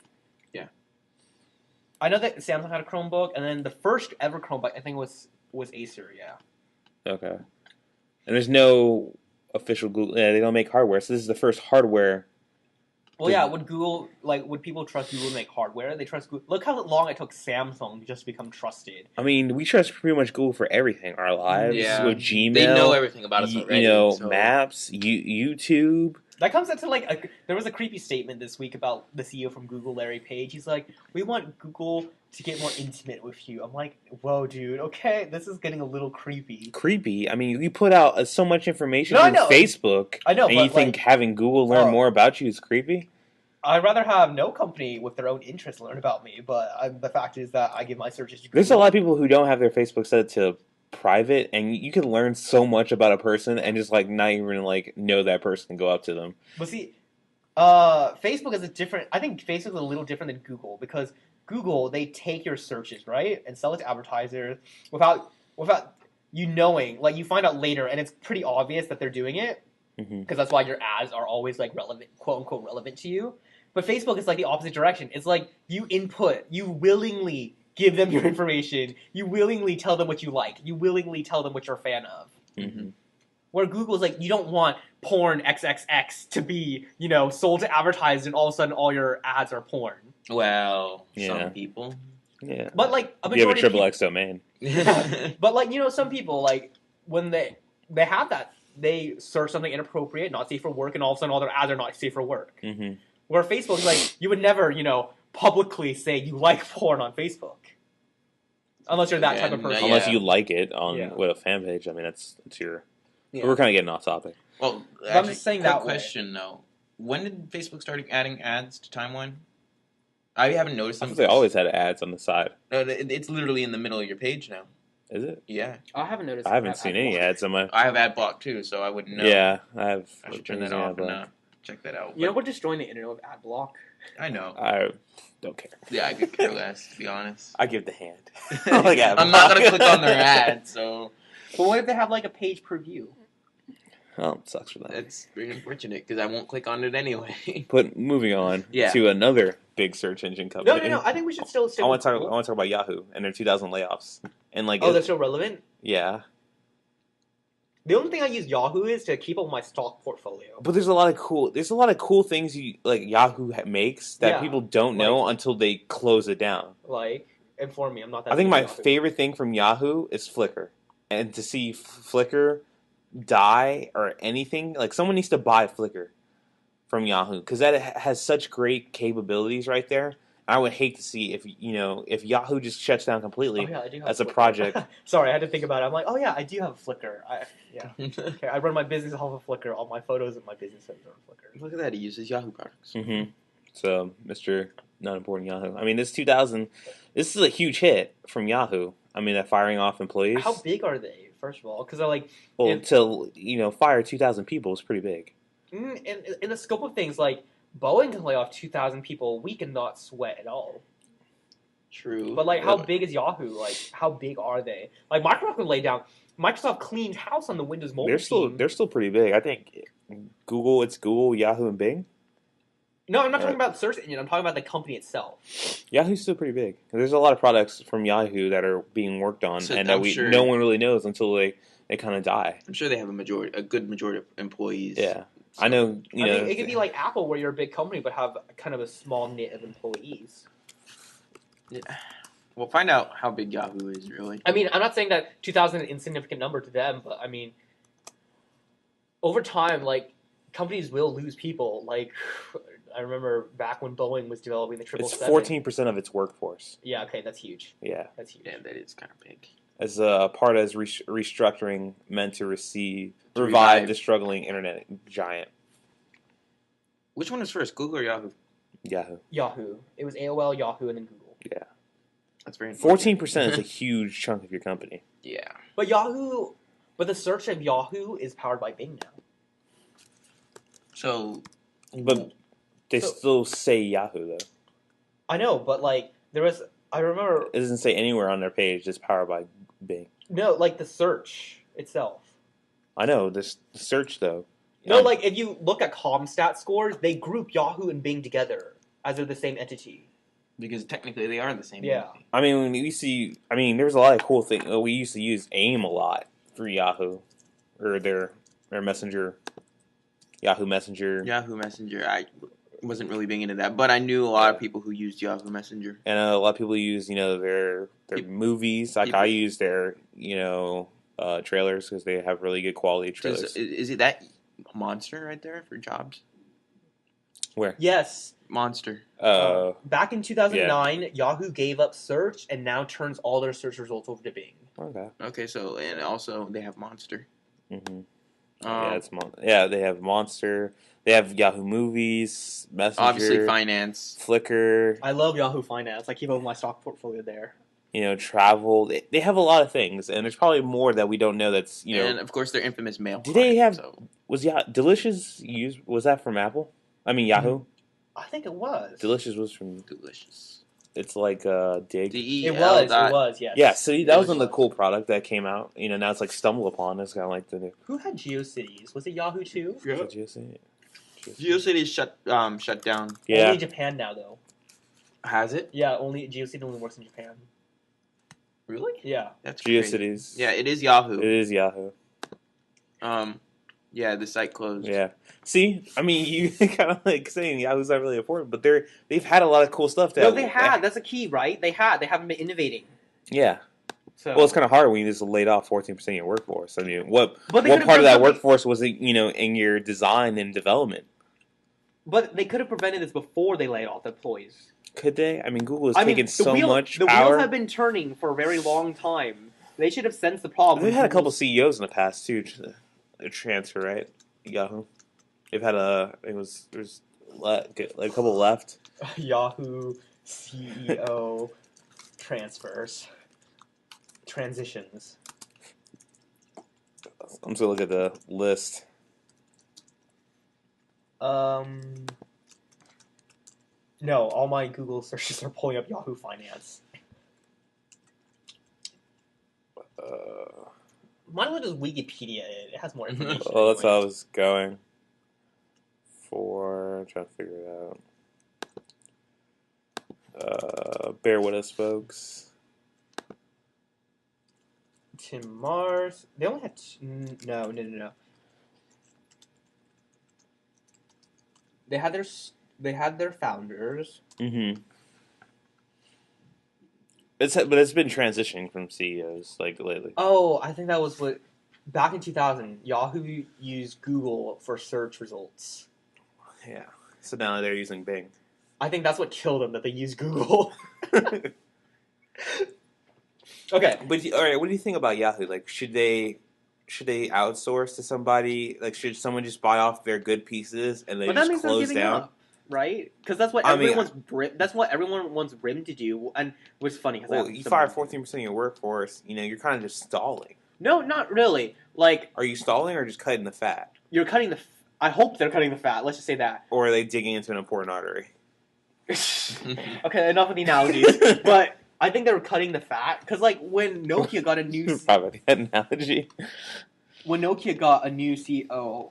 I know that Samsung had a Chromebook, and then the first ever Chromebook I think was Acer. Yeah. Okay. And there's no official Google. Yeah, they don't make hardware, so this is the first hardware Well, yeah. Would Google would people trust Google to make hardware? They trust Google. Look how long it took Samsung just to become trusted. I mean, we trust pretty much Google for everything. Our lives, Yeah. with Gmail. They know everything about us already. So. Maps, YouTube. That comes into there was a creepy statement this week about the CEO from Google, Larry Page. He's like, "We want Google to get more intimate with you." I'm like, "Whoa, dude. Okay, this is getting a little creepy." Creepy. I mean, you put out so much information No, I on know. Facebook. I know, and but you think having Google learn more about you is creepy? I'd rather have no company with their own interests learn about me. But the fact is that I give my searches to Google. There's a lot of people who don't have their Facebook set to private, and you can learn so much about a person and just not even know that person and go up to them. But see, Facebook is a different. I think Facebook is a little different than Google because Google they take your searches right and sell it to advertisers without you knowing. Like you find out later, and it's pretty obvious that they're doing it because that's why your ads are always relevant, quote unquote, relevant to you. But Facebook is the opposite direction. It's you input, you willingly give them your information, you willingly tell them what you like, you willingly tell them what you're a fan of. Mm-hmm. Where Google's you don't want porn XXX to be, sold to advertisers and all of a sudden all your ads are porn. Well, Yeah. some people. Yeah. But a majority You have a triple of X domain. but some people when they have that, they search something inappropriate, not safe for work, and all of a sudden all their ads are not safe for work. Mm-hmm. Where Facebook is you would never, publicly say you like porn on Facebook. Unless you're that type of person. Unless you like it with a fan page. I mean, that's your... Yeah. We're kind of getting off topic. Well, I'm just saying that way. question though. When did Facebook start adding ads to Timeline? I haven't noticed I them. thought they always had ads on the side. No, it's literally in the middle of your page now. Is it? Yeah. I haven't noticed. I haven't seen any ads on my... I have ad block too, so I wouldn't know. Yeah, I have... I should turn that off and check that out. We're destroying the internet with ad block. I know. I don't care. Yeah, I could care less, to be honest. I give the hand. I'm not going to click on their ad, so... But what if they have a page per view? Oh, it sucks for them. That's very unfortunate, because I won't click on it anyway. But moving on to another big search engine company. No. I think we should still stick I want to talk about Yahoo and their 2000 layoffs. And they're still relevant? Yeah. The only thing I use Yahoo is to keep up my stock portfolio. But there's a lot of cool things Yahoo makes that people don't know until they close it down. Inform me. I'm not that. I think my favorite thing from Yahoo is Flickr, and to see Flickr die or anything, someone needs to buy Flickr from Yahoo because that has such great capabilities right there. I would hate to see if Yahoo just shuts down completely as a project. Sorry, I had to think about it. I'm like, oh yeah, I do have a Flickr. Okay, I run my business off of Flickr. All my photos and my business are on Flickr. Look at that, he uses Yahoo products. Mm-hmm. So, Mr. Not Important Yahoo. I mean, this is a huge hit from Yahoo. I mean, that firing off employees. How big are they, first of all? Because they're to fire 2,000 people is pretty big. In the scope of things, Boeing can lay off 2,000 people a week and not sweat at all. True. But how big is Yahoo? How big are they? Microsoft can lay down. Microsoft cleaned house on the Windows Mobile team. They're still pretty big. I think it's Google, Yahoo, and Bing. No, I'm not talking about search engine. I'm talking about the company itself. Yahoo's still pretty big. There's a lot of products from Yahoo that are being worked on, and that no one really knows until they kind of die. I'm sure they have a good majority of employees. Yeah. So, I know. I mean, it could be like Apple, where you're a big company but have kind of a small knit of employees. Yeah. We'll find out how big Yahoo is, really. I mean, I'm not saying that 2,000 is an insignificant number to them, but I mean, over time, companies will lose people. I remember back when Boeing was developing the 777. It's 14% of its workforce. Yeah, okay, that's huge. Yeah. That's huge. Yeah, that is kind of big. As a part of restructuring meant to revive the struggling internet giant. Which one was first, Google or Yahoo? Yahoo. Yahoo. It was AOL, Yahoo, and then Google. Yeah. That's very 14% is a huge chunk of your company. Yeah. But the search of Yahoo is powered by Bing now. So, but they still say Yahoo though. I know, but I remember it doesn't say anywhere on their page it's powered by Bing. No, the search itself. I know the search though. No, if you look at ComStat scores, they group Yahoo and Bing together as they're the same entity. Because technically they are the same. Yeah. Entity. I mean, there's a lot of cool things. We used to use AIM a lot for Yahoo, or their Messenger, Yahoo Messenger. Yahoo Messenger. wasn't really being into that, but I knew a lot of people who used Yahoo Messenger. And a lot of people use, their Peop- movies. Like people- I use their, trailers because they have really good quality Is trailers. it that Monster right there for jobs? Where? Yes. Monster. Back in 2009, Yahoo gave up search and now turns all their search results over to Bing. Okay. Okay, so and also they have Monster. Mm-hmm. Um, They have Monster. They have Yahoo Movies, Messenger, obviously finance. Flickr. I love Yahoo Finance. I keep up with my stock portfolio there. Travel. They have a lot of things, and there's probably more that we don't know. That's And of course their infamous mail. Did they have- So. Delicious used? Was that from Apple? I mean Yahoo. I think it was. Delicious was from. Delicious. It's like Dig. It was, yes. Yeah, see, that was Delicious. another cool product that came out. Now it's like Stumble Upon. It's kind of like the new. Who had GeoCities? Was it Yahoo too? Did you see it? GeoCities shut down. Yeah. Only Japan now, though. Has it? Yeah, only GeoCities only works in Japan. Really? Yeah. That's crazy. GeoCities. Yeah, it is Yahoo. It is Yahoo. Yeah, the site closed. Yeah. See, I mean, you kind of like saying Yahoo's not really important, but they've had a lot of cool stuff. No, they had. That's a key, right? They haven't been innovating. Yeah. So. Well, it's kind of hard when you just laid off 14% of your workforce. I mean, what But they part could've of done that something- workforce was in your design and development? But they could have prevented this before they laid off the employees. Could they? I mean, Google has I mean, taken so much the power. wheels have been turning for a very long time. They should have sensed the problem. They've had a couple CEOs in the past too. A transfer, right? Yahoo. They've had there's like a couple left. Yahoo CEO transitions. I'm just gonna look at the list. No, all my Google searches are pulling up Yahoo Finance. Might as well just Wikipedia it. It has more information. Well, that's how I anyways. was going for. I'm trying to figure it out. Bear with us, folks. Tim Mars. They only had no. They had their founders. Mm-hmm. But it's been transitioning from CEOs like lately. Oh, I think that was what back in 2000. Yahoo used Google for search results. Yeah. So now they're using Bing. I think that's what killed them, that they used Google. Okay. But all right, what do you think about Yahoo? Like, should they outsource to somebody? Like, should someone just buy off their good pieces and they But that just means they're close giving down? up, right? Because that's what everyone wants RIM to do, and which is funny. 'cause I Well, have you some- fire 14% of your workforce. You're kind of just stalling. No, not really. Like Are you stalling or just cutting the fat, you're cutting the. I hope they're cutting the fat. Let's just say that. or are they digging into an important artery? Okay, enough of the analogies. But I think they're cutting the fat because, like, when Nokia got a new Probably that analogy. when Nokia got a new CEO,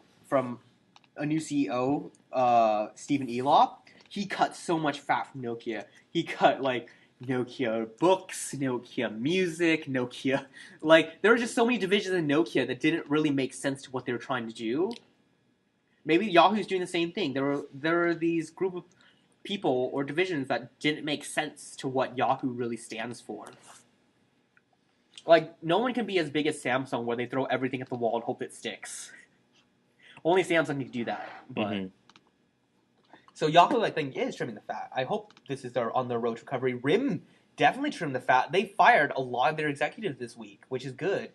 Stephen Elop, he cut so much fat from Nokia. He cut like Nokia books, Nokia music, Nokia. Like there were just so many divisions in Nokia that didn't really make sense to what they were trying to do. Maybe Yahoo's doing the same thing. There were these group of people or divisions that didn't make sense to what Yahoo really stands for. Like, no one can be as big as Samsung where they throw everything at the wall and hope it sticks. Only Samsung can do that. But Mhm. So Yahoo, I think, is trimming the fat. I hope this is on their road to recovery. RIM definitely trimmed the fat. They fired a lot of their executives this week, which is good.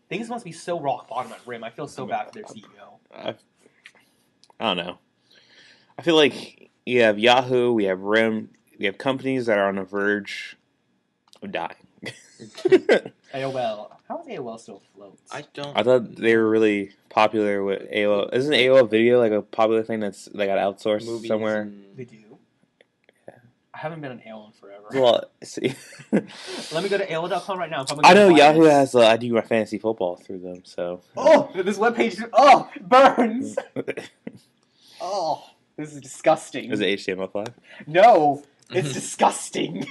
Things must be so rock bottom at RIM. I feel so bad for their CEO. I don't know. I feel like you have Yahoo, we have RIM, we have companies that are on the verge of dying. AOL. How is AOL still afloat? I don't. I thought they were really popular with AOL. Isn't AOL Video like a popular thing they got outsourced Movies somewhere? and- They do. I haven't been on AOL in forever. Well, see, Let me go to AOL.com right now. I know Yahoo has. I do my fantasy football through them, so. Oh, this webpage. Oh, burns. Oh, this is disgusting. Is it HTML5? No, it's disgusting.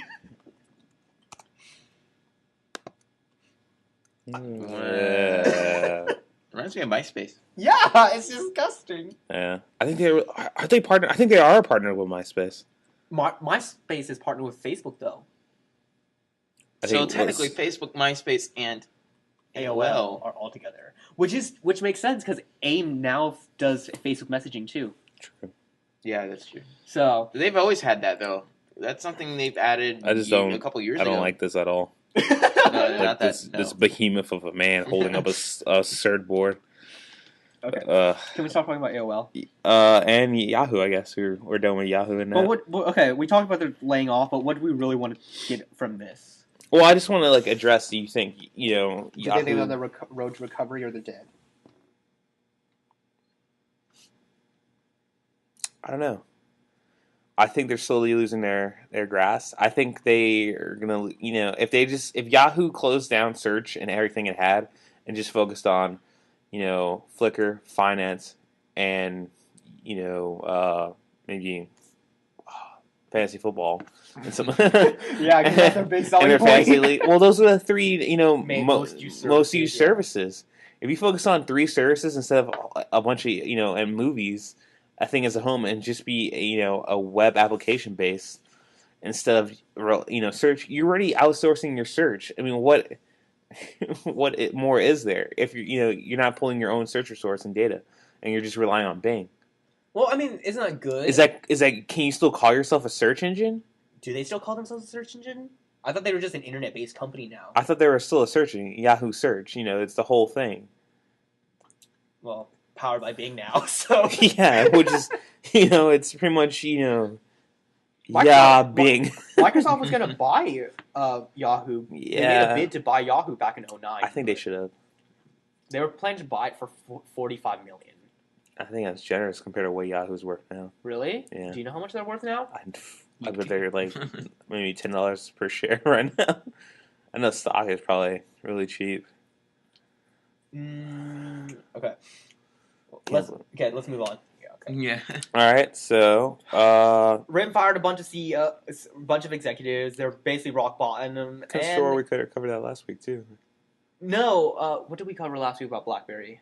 Yeah. Right? Reminds me of MySpace. Yeah, it's disgusting. Yeah, I think they partner. I think they are partnered with MySpace. MySpace is partnered with Facebook though. I So think it technically, was- Facebook, MySpace, and AOL are all together, which makes sense because AIM now does Facebook messaging too. True. yeah, that's true. So They've always had that though. That's something they've added. I just don't. a couple years I ago. don't like this at all. No, Like not this, that. No. this behemoth of a man holding up a surfboard. okay, Uh, can we start talking about AOL? and Yahoo. I guess we're done with Yahoo and But that. okay, we talked about the laying off, but what do we really want to get from this? Well, I just want to address. Do you think Do they think Yahoo? on the road to recovery or the dead? I don't know. I think they're slowly losing their grasp. I think they are gonna, if Yahoo closed down search and everything it had and just focused on, Flickr, finance, and maybe fantasy football and some Yeah, 'cause that's a big selling and their point. fantasy league. Well, those are the three Most used most services, used yeah. services. If you focus on 3 services instead of a bunch of and movies, I think as a home and just be a web application base instead of search. You're already outsourcing your search. I mean, what more is there if you're not pulling your own search resource and data and you're just relying on Bing? Well, I mean, isn't that good? Is that can you still call yourself a search engine? Do they still call themselves a search engine? I thought they were just an internet-based company now. I thought they were still a search engine. Yahoo Search. It's the whole thing. Well, powered by Bing now, so Yeah, which is it's pretty much Microsoft- Bing. Microsoft was going to buy Yahoo. They made a Yeah, bid to buy Yahoo back in 2009. I think they should have. They were planning to buy it for $45 million. I think that's generous compared to what Yahoo's worth now. Really? Yeah. Do you know how much they're worth now? I bet they're maybe $10 per share right now. I know stock is probably really cheap. Okay. Let's move on. Yeah, okay. Yeah. All right, so Rim fired a bunch of CEOs, a bunch of executives. They're basically rock bottom. I'm sure we could have covered that last week too. No, what did we cover last week about BlackBerry?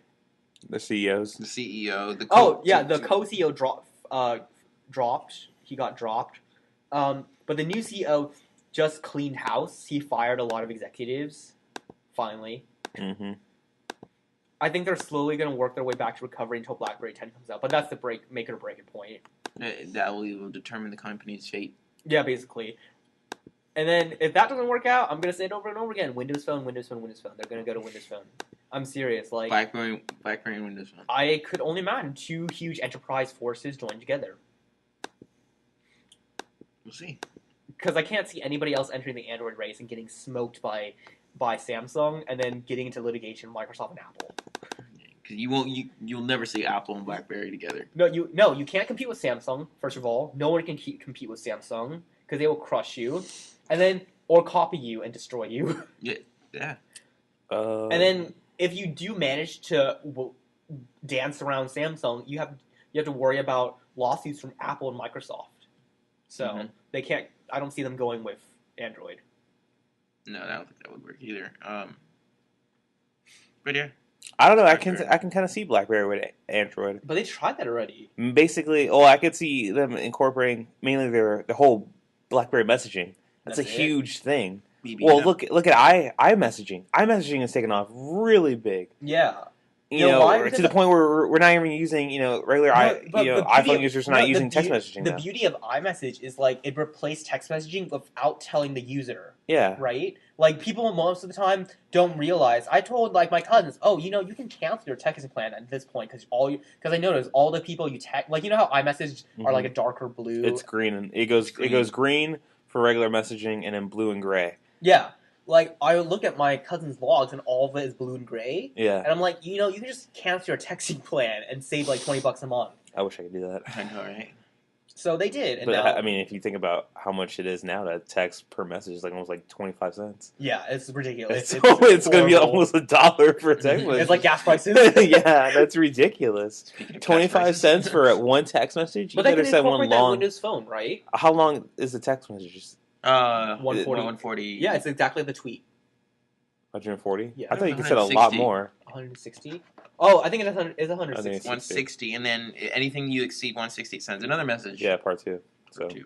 The CEOs. The CEO. The co-CEO dropped. He got dropped. But the new CEO just cleaned house. He fired a lot of executives. Finally, Mm-hmm. I think they're slowly going to work their way back to recovery until BlackBerry 10 comes out. But that's the make it or break it point. That will determine the company's fate. Yeah, basically. And then if that doesn't work out, I'm going to say it over and over again. Windows Phone, Windows Phone, Windows Phone. They're going to go to Windows Phone. I'm serious. BlackBerry and Windows Phone. I could only imagine 2 huge enterprise forces joined together. We'll see. Because I can't see anybody else entering the Android race and getting smoked by Samsung and then getting into litigation with Microsoft and Apple. Because you'll never see Apple and BlackBerry together. No, you can't compete with Samsung. First of all, no one can compete with Samsung because they will crush you, and then or copy you and destroy you. Yeah. And then if you do manage to dance around Samsung, you have to worry about lawsuits from Apple and Microsoft. So they can't. I don't see them going with Android. No, I don't think that would work either. But yeah. I don't know. I can kind of see BlackBerry with Android. But they tried that already. Basically, I could see them incorporating mainly the whole BlackBerry messaging. That's a it? huge thing. BB Well, now. look at iMessaging. iMessaging is taking off really big. Yeah. You know, why? to Because the point where we're not even using regular But the beauty iPhone of- users are not the using text beau- messaging The now. beauty of iMessage is it replaced text messaging without telling the user, Yeah, right? People most of the time don't realize. I told my cousins, you can cancel your texting plan at this point because I noticed all the people you text, you know how iMessage are a darker blue. it's green and it goes green for regular messaging and then blue and gray. Yeah. I look at my cousin's logs and all of it is blue and gray. Yeah, And I'm like, you can just cancel your texting plan and save $20 a month. I wish I could do that. I know, right? So they did. And But now, I mean, if you think about how much it is now to text per message, it's almost 25 cents. yeah, it's ridiculous. It's going to be horrible. almost $1 for a text message. It's like gas prices. Yeah, that's ridiculous. Speaking of 25 prices. cents for one text message? You But they better can send one incorporate that in long. Windows Phone, right? How long is the text message? 140. 140. Yeah, it's exactly the tweet. 140? Yeah. I thought you could set a lot 160. more. 160. Oh, I think it's I 160. think it's 160, and then anything you exceed 160 sends another message. Yeah, part 2. For So, 2.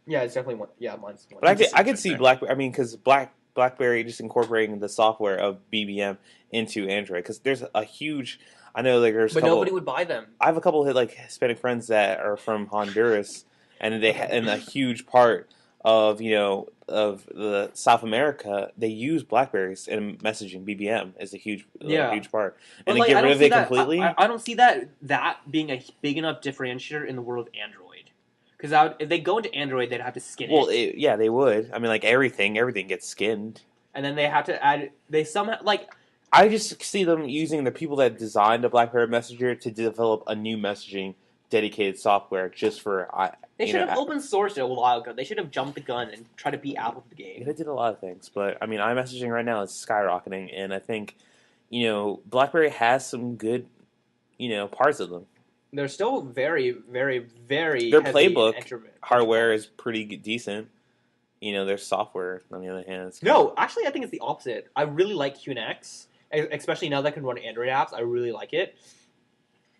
Yeah, it's definitely one. Yeah, mine's one. but I Just could see there. BlackBerry. I mean, because BlackBerry just incorporating the software of BBM into Android. Because there's a huge. I know like there's. But a couple, nobody would buy them. I have a couple of like Hispanic friends that are from Honduras, and and a huge part of of the South America, they use Blackberries in messaging. BBM is a huge huge part, But and like, to get I don't rid of see it that. completely. I don't see that being a big enough differentiator in the world of Android. Because if they go into Android, they'd have to skin well, it, yeah, they would. I mean, like everything gets skinned. and then they have to add. They somehow like I just see them using the people that designed the BlackBerry Messenger to develop a new messaging dedicated software just for. they you should know, have open sourced it a while ago. They should have jumped the gun and tried to beat Apple to the Yeah, game. they did a lot of things, but I mean, iMessaging right now is skyrocketing, and I think BlackBerry has some good parts of them. They're still very, very, very. Their heavy playbook introvert. Hardware is pretty decent. Their software on the other hand. No, actually, I think it's the opposite. I really like QNX, especially now that I can run Android apps. I really like it.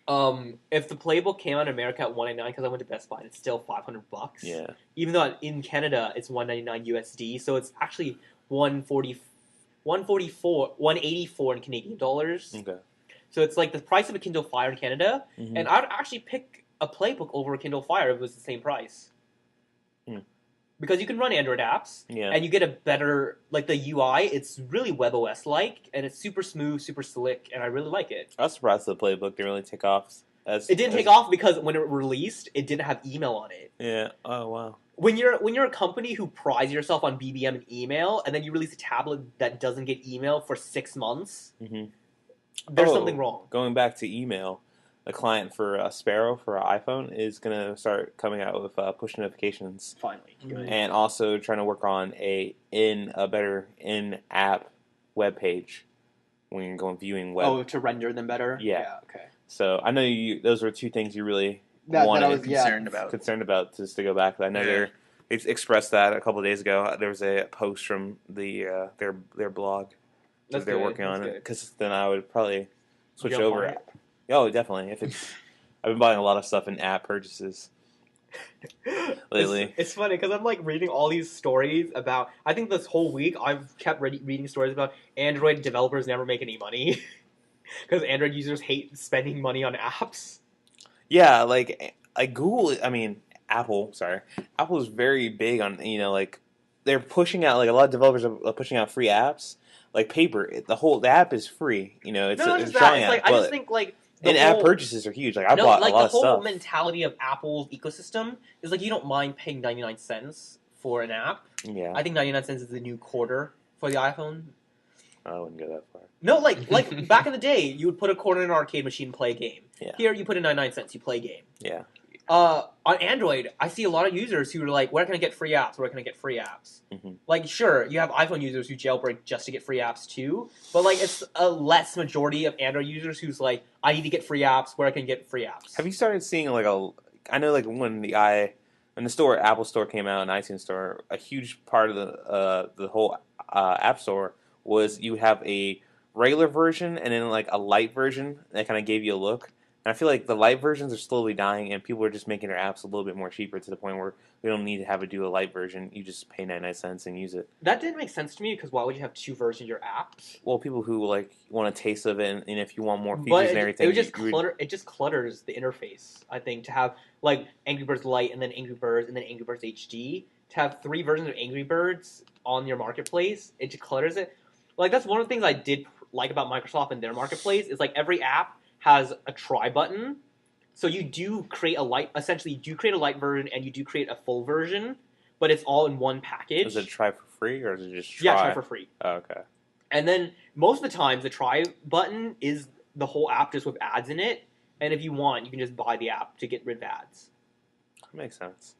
If the playbook came out in America at $199, because I went to Best Buy, and it's still $500. Yeah. Even though in Canada it's $199 USD, so it's actually 184 in Canadian dollars. Okay. So it's like the price of a Kindle Fire in Canada, Mhm. and I'd actually pick a playbook over a Kindle Fire if it was the same price. Hmm. Because you can run Android apps, Yeah. and you get a better, like the UI, it's really WebOS like, and it's super smooth, super slick, and I really like it. I was surprised the playbook didn't really take off. It didn't take off because when it released, it didn't have email on it. Yeah. Oh wow. When you're a company who prides yourself on BBM and email, and then you release a tablet that doesn't get email for 6 months, hmm there's Oh. something wrong. Going back to email, the client for Sparrow for iPhone is gonna start coming out with push notifications, Finally, good. and also trying to work on a better in-app web page when you're going viewing web. Oh, to render them better. Yeah. Okay. So I know those were two things you really That wanted I was Concerned about. concerned about, just to go back. I know Yeah. they expressed that a couple of days ago. There was a post from the their blog that That's they're good. working on That's it, good. because then I would probably switch You'll over. buy it. Oh, definitely. If it's I've been buying a lot of stuff in app purchases lately. It's funny because I'm like reading all these stories about. I think this whole week I've kept reading stories about Android developers never make any money because Android users hate spending money on apps. Yeah, like Google. I mean, Apple. Sorry, Apple is very big on like they're pushing out, like a lot of developers are pushing out free apps. Like Paper, the app is free. It's No, a not just that. drawing It's app, like I but just think like the in-app whole- purchases are huge. Like I no, bought like a lot the of whole stuff. mentality of Apple's ecosystem is like you don't mind paying 99 cents for an app. Yeah, I think 99 cents is the new quarter for the iPhone. I wouldn't go that far. No, like back in the day, you would put a quarter in an arcade machine, play a game. Yeah. Here, you put in 99 cents, you play a game. Yeah. On Android, I see a lot of users who are like, "Where can I get free apps? Where can I get free apps?" Mhm. Like, sure, you have iPhone users who jailbreak just to get free apps too, but like, it's a less majority of Android users who's like, "I need to get free apps. Where I can get free apps?" Have you started seeing I know like when the Apple Store came out and iTunes Store, a huge part of the whole App Store was you have a regular version and then like a light version that kind of gave you a look. And I feel like the light versions are slowly dying, and people are just making their apps a little bit more cheaper to the point where we don't need to have do a light version. You just pay 99 cents and use it. That didn't make sense to me because why would you have two versions of your apps? Well, people who like want a taste of it, and if you want more features But and everything, it just you would- clutter. It just clutters the interface. I think to have like Angry Birds Lite and then Angry Birds and then Angry Birds HD, to have 3 versions of Angry Birds on your marketplace, it just clutters it. Like that's one of the things I did like about Microsoft and their marketplace is like every app has a try button. So you do create a light. Essentially, you do create a light version and you do create a full version, but it's all in one package. is it try for free or is it just try? Yeah, try for free. Oh, okay. And then most of the times, the try button is the whole app just with ads in it. And if you want, you can just buy the app to get rid of ads. Makes sense.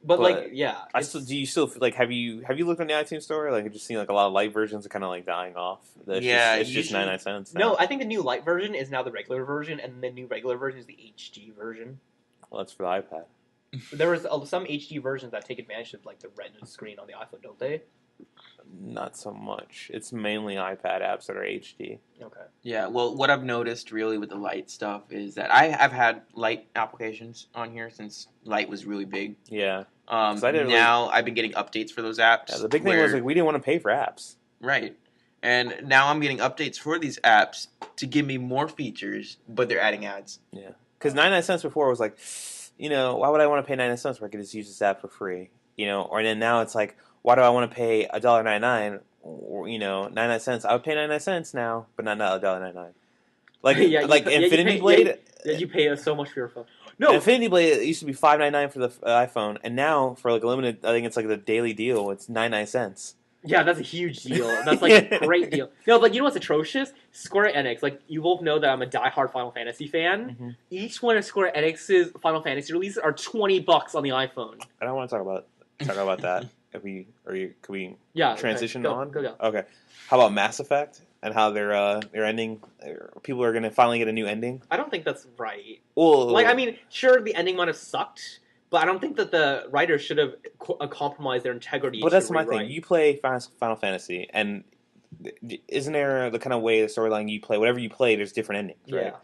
But, But like, yeah, Do you still feel like have you looked on the iTunes store? Like, have you seen like a lot of light versions are kind of like dying off? It's just usually- 99 cents. Now. no. I think the new light version is now the regular version, and the new regular version is the HD version. Well, that's for the iPad. There was some HD versions that take advantage of like the Retina screen on the iPhone, don't they? Not so much. It's mainly iPad apps that are HD. Okay. Yeah, well, what I've noticed really with the Light stuff is that I've had Light applications on here since Light was really big. Yeah. 'Cause I didn't Now I've been getting updates for those apps. Yeah, the big thing was like we didn't want to pay for apps. Right. And now I'm getting updates for these apps to give me more features, but they're adding ads. Yeah. Because 99 cents before was like, why would I want to pay 99 cents where I could just use this app for free? Or then now it's like, why do I want to pay $1.99? Or 99 cents. I would pay 99 cents now, but not $1.99. Like Infinity Blade. You pay so much for your phone. No, Infinity Blade it used to be $5.99 for the iPhone, and now for like a limited, I think it's like the daily deal. It's 99 cents. yeah, that's a huge deal. That's like a great deal. No, but you know what's atrocious? Square Enix. Like you both know that I'm a diehard Final Fantasy fan. Mm-hmm. Each one of Square Enix's Final Fantasy releases are $20 on the iPhone. I don't want to talk about that. Could we Yeah, transition okay. on? Go. Okay. How about Mass Effect and how they're ending? People are going to finally get a new ending. I don't think that's right. Well, Like, I mean, sure, the ending might have sucked, but I don't think that the writers should have compromised their integrity. but that's to my rewrite. thing. You play Final Fantasy, and isn't there the kind of way the storyline you play? Whatever you play, there's different endings, right? Yeah.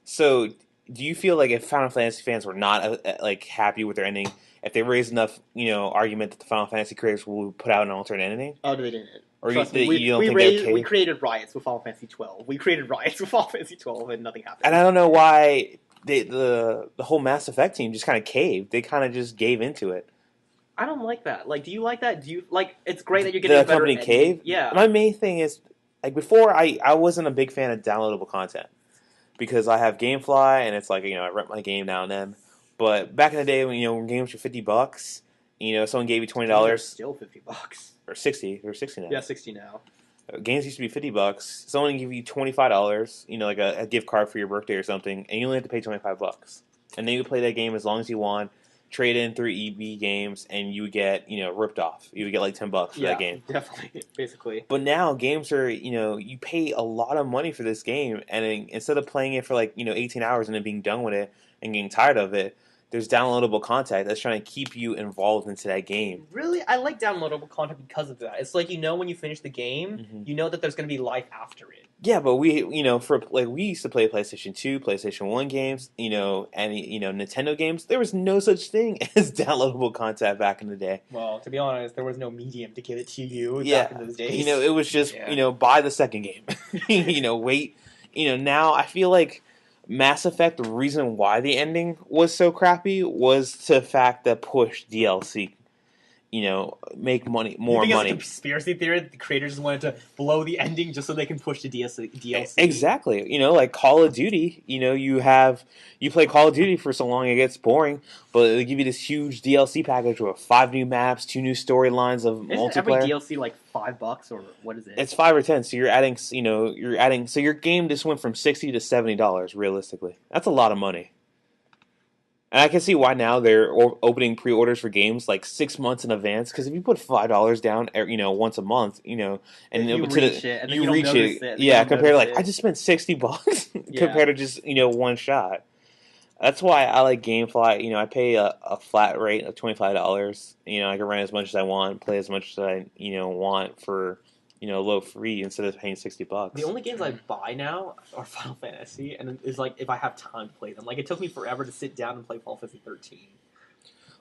So, do you feel like if Final Fantasy fans were not like happy with their ending, if they raised enough, argument that the Final Fantasy creators will put out an alternate ending, Oh, they didn't. or Trust you me, don't we think they're raised, okay? we created riots with Final Fantasy 12. We created riots with Final Fantasy 12, and nothing happened. And I don't know why the whole Mass Effect team just kind of caved. They kind of just gave into it. I don't like that. Like, do you like that? Do you like? It's great that you're getting The a better company ending. cave. Yeah. My main thing is like before I wasn't a big fan of downloadable content because I have GameFly and it's like I rent my game now and then. But back in the day when games were $50, someone gave you $20 Still $50 or 60. They're 60 now. Yeah, 60 now. Games used to be $50. Someone give you $25, like a gift card for your birthday or something, and you only have to pay $25. And then you play that game as long as you want, trade in 3 EB games, and you would get ripped off. You would get like $10 for that game. Definitely, basically. But now games are you pay a lot of money for this game, and instead of playing it for 18 hours and then being done with it and getting tired of it, there's downloadable content that's trying to keep you involved into that game. Really, I like downloadable content because of that. It's like when you finish the game, Mhm. you know that there's going to be life after it. Yeah, but we we used to play PlayStation 2, PlayStation 1 games, and Nintendo games. There was no such thing as downloadable content back in the day. Well, to be honest, there was no medium to give it to you Yeah, back in those days. it was just Yeah. buy the second game. Wait. Now I feel like Mass Effect. The reason why the ending was so crappy was the fact that push DLC. Make money, more you think money. It's a conspiracy theory that the creators just wanted to blow the ending just so they can push the DLC. Exactly. Like Call of Duty, you play Call of Duty for so long it gets boring, but they give you this huge DLC package with 5 new maps, 2 new storylines of Isn't every multiplayer. DLC like $5 or what is it? It's 5 or 10, so you're adding, so your game just went from $60 to $70 realistically. That's a lot of money. And I can see why now they're opening pre-orders for games like 6 months in advance. Because if you put $5 down, once a month, and you to reach it, and then you you don't reach notice it, it, and yeah. you don't Compared to notice it. I just spent $60 Yeah. compared to just one shot. That's why I like GameFly. I pay a flat rate of $25. I can rent as much as I want, play as much as I want for low free instead of paying $60. The only games I buy now are Final Fantasy, and it's like if I have time to play them. Like it took me forever to sit down and play Final Fantasy 13.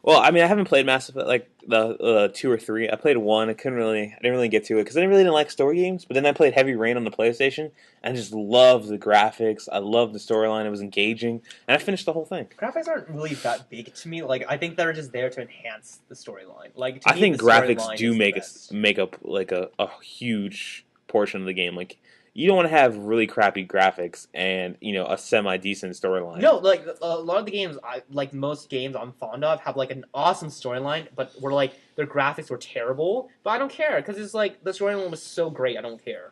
Well, I mean, I haven't played Mass Effect like the 2 or 3. I played 1. I didn't really get to it because I really didn't like story games. But then I played Heavy Rain on the PlayStation, and I just loved the graphics. I loved the storyline. It was engaging, and I finished the whole thing. Graphics aren't really that big to me. Like I think they're just there to enhance the storyline. Like to I me, think the graphics storyline do is the make best. up like a huge portion of the game. Like you don't want to have really crappy graphics and a semi decent storyline. No, like a lot of the games, like most games I'm fond of, have like an awesome storyline, but were like their graphics were terrible. But I don't care because it's like the storyline was so great. I don't care.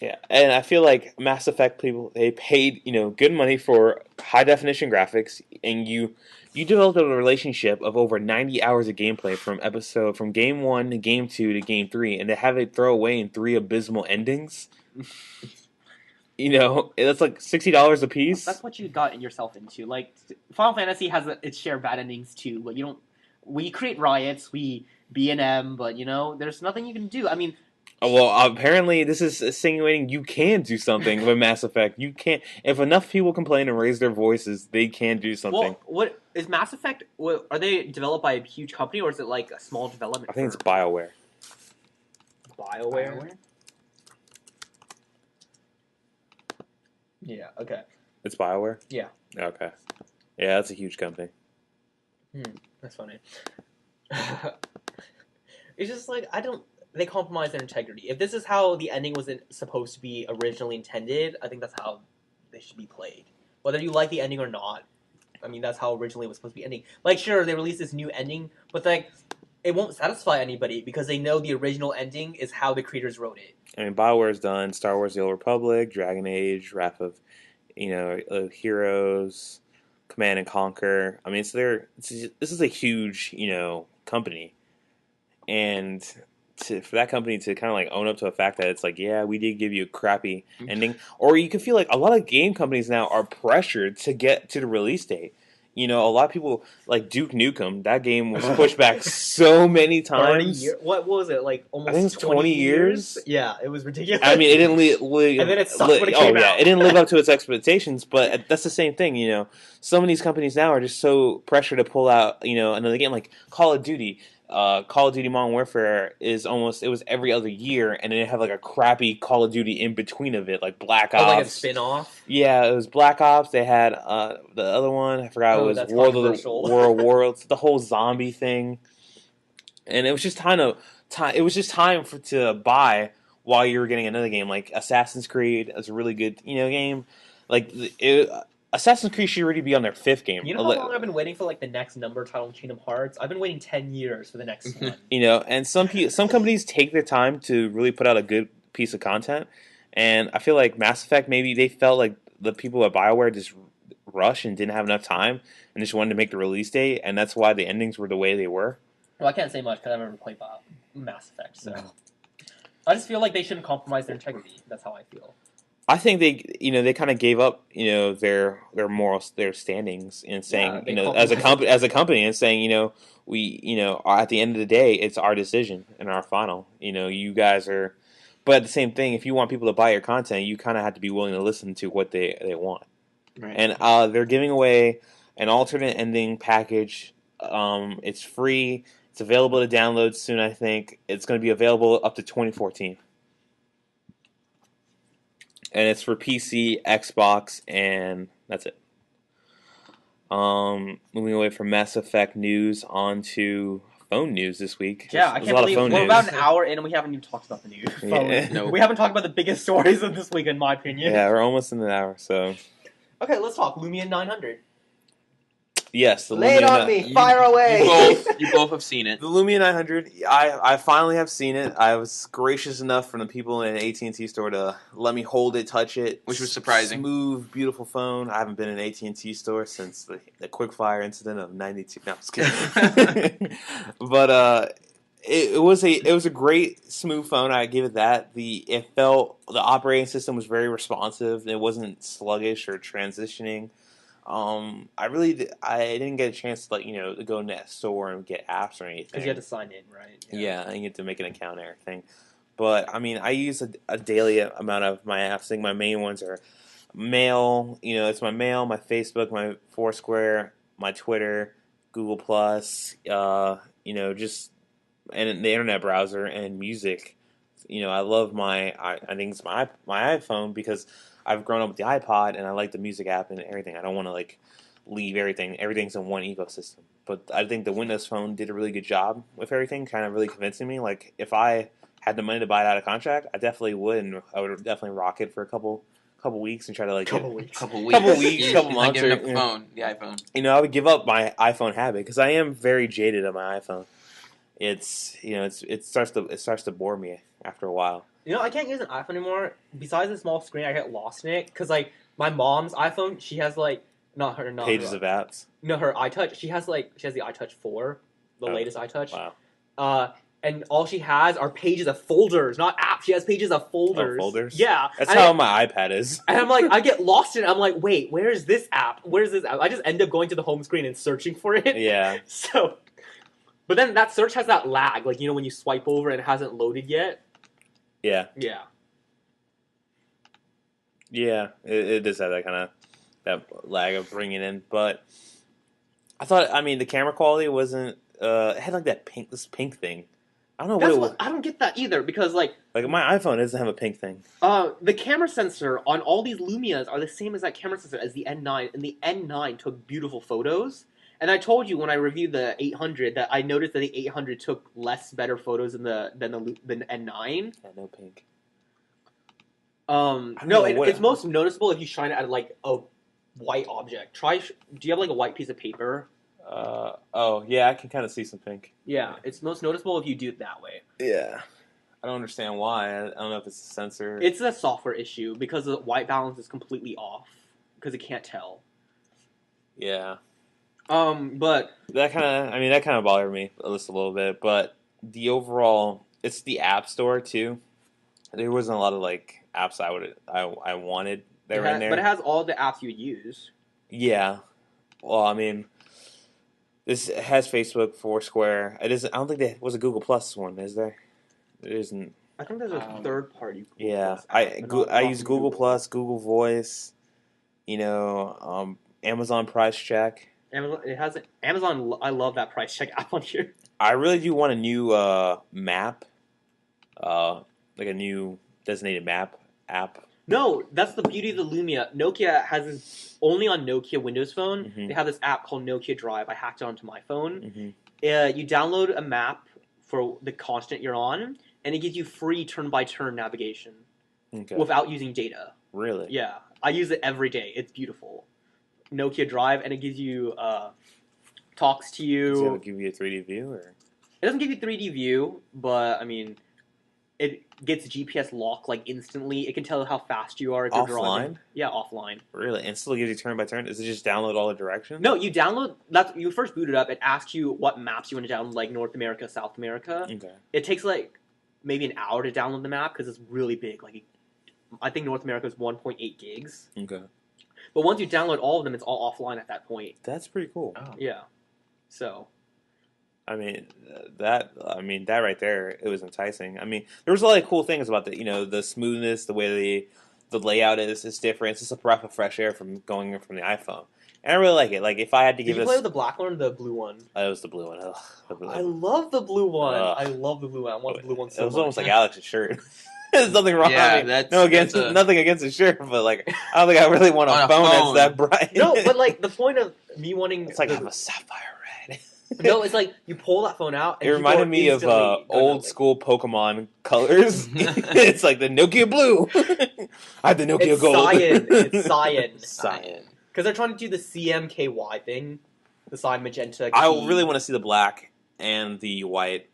Yeah, and I feel like Mass Effect people, they paid good money for high definition graphics, and you developed a relationship of over 90 hours of gameplay from game 1 to game 2 to game 3, and to have it throw away in 3 abysmal endings. That's like $60 a piece. That's what you got yourself into. Like Final Fantasy has its share of bad endings too, but you don't. we create riots, we B&M, but there's nothing you can do. I mean, Well, apparently this is insinuating you can do something with Mass Effect. You can't. If enough people complain and raise their voices, they can do something. well, what is Mass Effect? Are they developed by a huge company or is it like a small development? I think it's firm? BioWare. BioWare. Yeah. Okay. It's BioWare? Yeah. Okay. Yeah, that's a huge company. That's funny. It's just like they compromise their integrity. If this is how the ending was supposed to be originally intended, I think that's how they should be played. Whether you like the ending or not, I mean, that's how originally it was supposed to be ending. Like, sure, they released this new ending, but like, it won't satisfy anybody because they know the original ending is how the creators wrote it. I mean, BioWare's done Star Wars: The Old Republic, Dragon Age, Wrath of, Heroes, Command and Conquer. I mean, this is a huge, company, and for that company to kind of like own up to the fact that it's like, yeah, we did give you a crappy ending, or you can feel like a lot of game companies now are pressured to get to the release date. A lot of people like Duke Nukem. That game was pushed back so many times. What was it, like almost? I think it's 20 years. Yeah, it was ridiculous. I mean, it didn't and then it sucked when it came out. It didn't live up to its expectations. But that's the same thing. Some of these companies now are just so pressured to pull out, another game like Call of Duty. Call of Duty Modern Warfare it was every other year, and then it had like a crappy Call of Duty in between of it, like Black Ops. Like a spin-off? Yeah, it was Black Ops. They had the other one, I forgot, it was World Worlds, the whole zombie thing. And it was just time to buy while you were getting another game. Like Assassin's Creed is a really good, game. Like Assassin's Creed should already be on their 5th game. You know how long I've been waiting for like the next number title in Kingdom Hearts? I've been waiting 10 years for the next one. And some companies take their time to really put out a good piece of content. And I feel like Mass Effect, maybe they felt like the people at BioWare just rushed and didn't have enough time and just wanted to make the release date, and that's why the endings were the way they were. Well, I can't say much because I've never played Mass Effect, so I just feel like they shouldn't compromise their integrity. That's how I feel. I think they kind of gave up, their morals, their standings, and saying, as a company, and saying, we, at the end of the day, it's our decision and our final. You guys are, but at the same thing, if you want people to buy your content, you kind of have to be willing to listen to what they want. Right. And they're giving away an alternate ending package. It's free. It's available to download soon. I think it's going to be available up to 2014. And it's for PC, Xbox, and that's it. Moving away from Mass Effect news onto phone news this week. Yeah, I can't believe we're about an hour in and we haven't even talked about the news. Yeah. Nope. We haven't talked about the biggest stories of this week, in my opinion. Yeah, we're almost in an hour, so. Okay, let's talk Lumia 900. Yes, the Lay it Lumia on me. Fire away. You both have seen it. The Lumia 900, I finally have seen it. I was gracious enough from the people in an AT&T store to let me hold it, touch it. Which was surprising. Smooth, beautiful phone. I haven't been in an AT&T store since the Quickfire incident of '92. No, I'm just kidding. But it was a great, smooth phone. I give it that. The operating system was very responsive. It wasn't sluggish or transitioning. I didn't get a chance to to go in that store and get apps or anything. Because you had to sign in, right? Yeah, and you had to make an account and everything. But I mean, I use a daily amount of my apps. I think my main ones are Mail. It's my Mail, my Facebook, my Foursquare, my Twitter, Google Plus. Just and the internet browser and music. I love I think it's my iPhone because I've grown up with the iPod and I like the music app and everything. I don't want to leave everything. Everything's in one ecosystem. But I think the Windows Phone did a really good job with everything, kind of really convincing me. Like if I had the money to buy it out of contract, I definitely would, and I would definitely rock it for a couple weeks and try to couple weeks, couple You're months. not giving up the phone, the iPhone. I would give up my iPhone habit because I am very jaded on my iPhone. It starts to bore me after a while. I can't use an iPhone anymore. Besides the small screen, I get lost in it. Because, my mom's iPhone, she has, Pages of apps. No, her iTouch. She has the iTouch 4, the latest iTouch. Wow. And all she has are pages of folders, not apps. She has pages of folders. Oh, folders? Yeah. That's how my iPad is. And I'm I get lost in it. I'm like, wait, where is this app? Where's this app? I just end up going to the home screen and searching for it. Yeah. So, But then that search has that lag, like when you swipe over and it hasn't loaded yet. Yeah. Yeah. Yeah, it does have that kind of that lag of bringing in, but I thought, I mean, the camera quality wasn't. It had like this pink thing. I don't know That's what it what was. I don't get that either because like My iPhone doesn't have a pink thing. the camera sensor on all these Lumias are the same as that camera sensor as the N9, and the N9 took beautiful photos. And I told you when I reviewed the 800 that I noticed that the 800 took less better photos than the N9. Yeah, no pink. No, know what- it's most noticeable if you shine it at like a white object. Do you have like a white piece of paper? Oh yeah, I can kind of see some pink. Yeah, it's most noticeable if you do it that way. Yeah, I don't understand why. I don't know if it's a sensor. It's a software issue because the white balance is completely off because it can't tell. Yeah, But that kind of bothered me just a little bit. But the overall, it's the App Store too. There wasn't a lot of like apps I wanted that were in there. but it has all the apps you would use. Yeah. Well, I mean, this has Facebook, Foursquare. It isn't. I don't think there was a Google Plus one. Is there? There isn't. I think there's a third party. Yeah, I use Google Plus, Google Voice. Amazon Price Check. Amazon. It has Amazon. I love that price check app on here. I really do want a new map, like a new designated map app. No, that's the beauty of the Lumia. Nokia has this only on Nokia Windows Phone. Mhm. They have this app called Nokia Drive. I hacked it onto my phone. Mm-hmm. You download a map for the continent you're on, and it gives you free turn-by-turn navigation Okay. without using data. Really? Yeah, I use it every day. It's beautiful. Nokia Drive, and it gives you talks to you. Does it give you a 3D view or? It doesn't give you 3D view, but I mean, it gets GPS lock like instantly. It can tell how fast you are if you're driving. Offline? Yeah, offline. Really? And still gives you turn by turn? Does it just download all the directions? No, you download. You first boot it up. It asks you what maps you want to download, like North America, South America. Okay. It takes like maybe an hour to download the map because it's really big. Like, I think North America is 1.8 gigs. Okay. But once you download all of them, it's all offline at that point. That's pretty cool. Oh. Yeah. So. I mean, that right there, it was enticing. I mean, there was a lot of cool things about the smoothness, the way the layout is different. It's just a breath of fresh air from going from the iPhone. And I really like it. Like, if I had to Did give you this... play with the black one or the blue one? it was the blue one. Ugh, the blue I one. love the blue one. Ugh. I love the blue one. I want the blue one so It was much. almost like Alex's shirt. There's nothing wrong. Yeah, I mean, that's a- nothing against the shirt, but like, I don't think I really want On a a phone that's phone. that bright. No, but like the point of me wanting it's like I the- have a sapphire red. no, it's like you pull that phone out. And It reminded me of old school Pokemon colors. It's like the Nokia blue. I have the Nokia It's gold. cyan. It's cyan. Cyan. Because they're trying to do the CMKY thing, the cyan magenta. I key. really want to see the black and the white.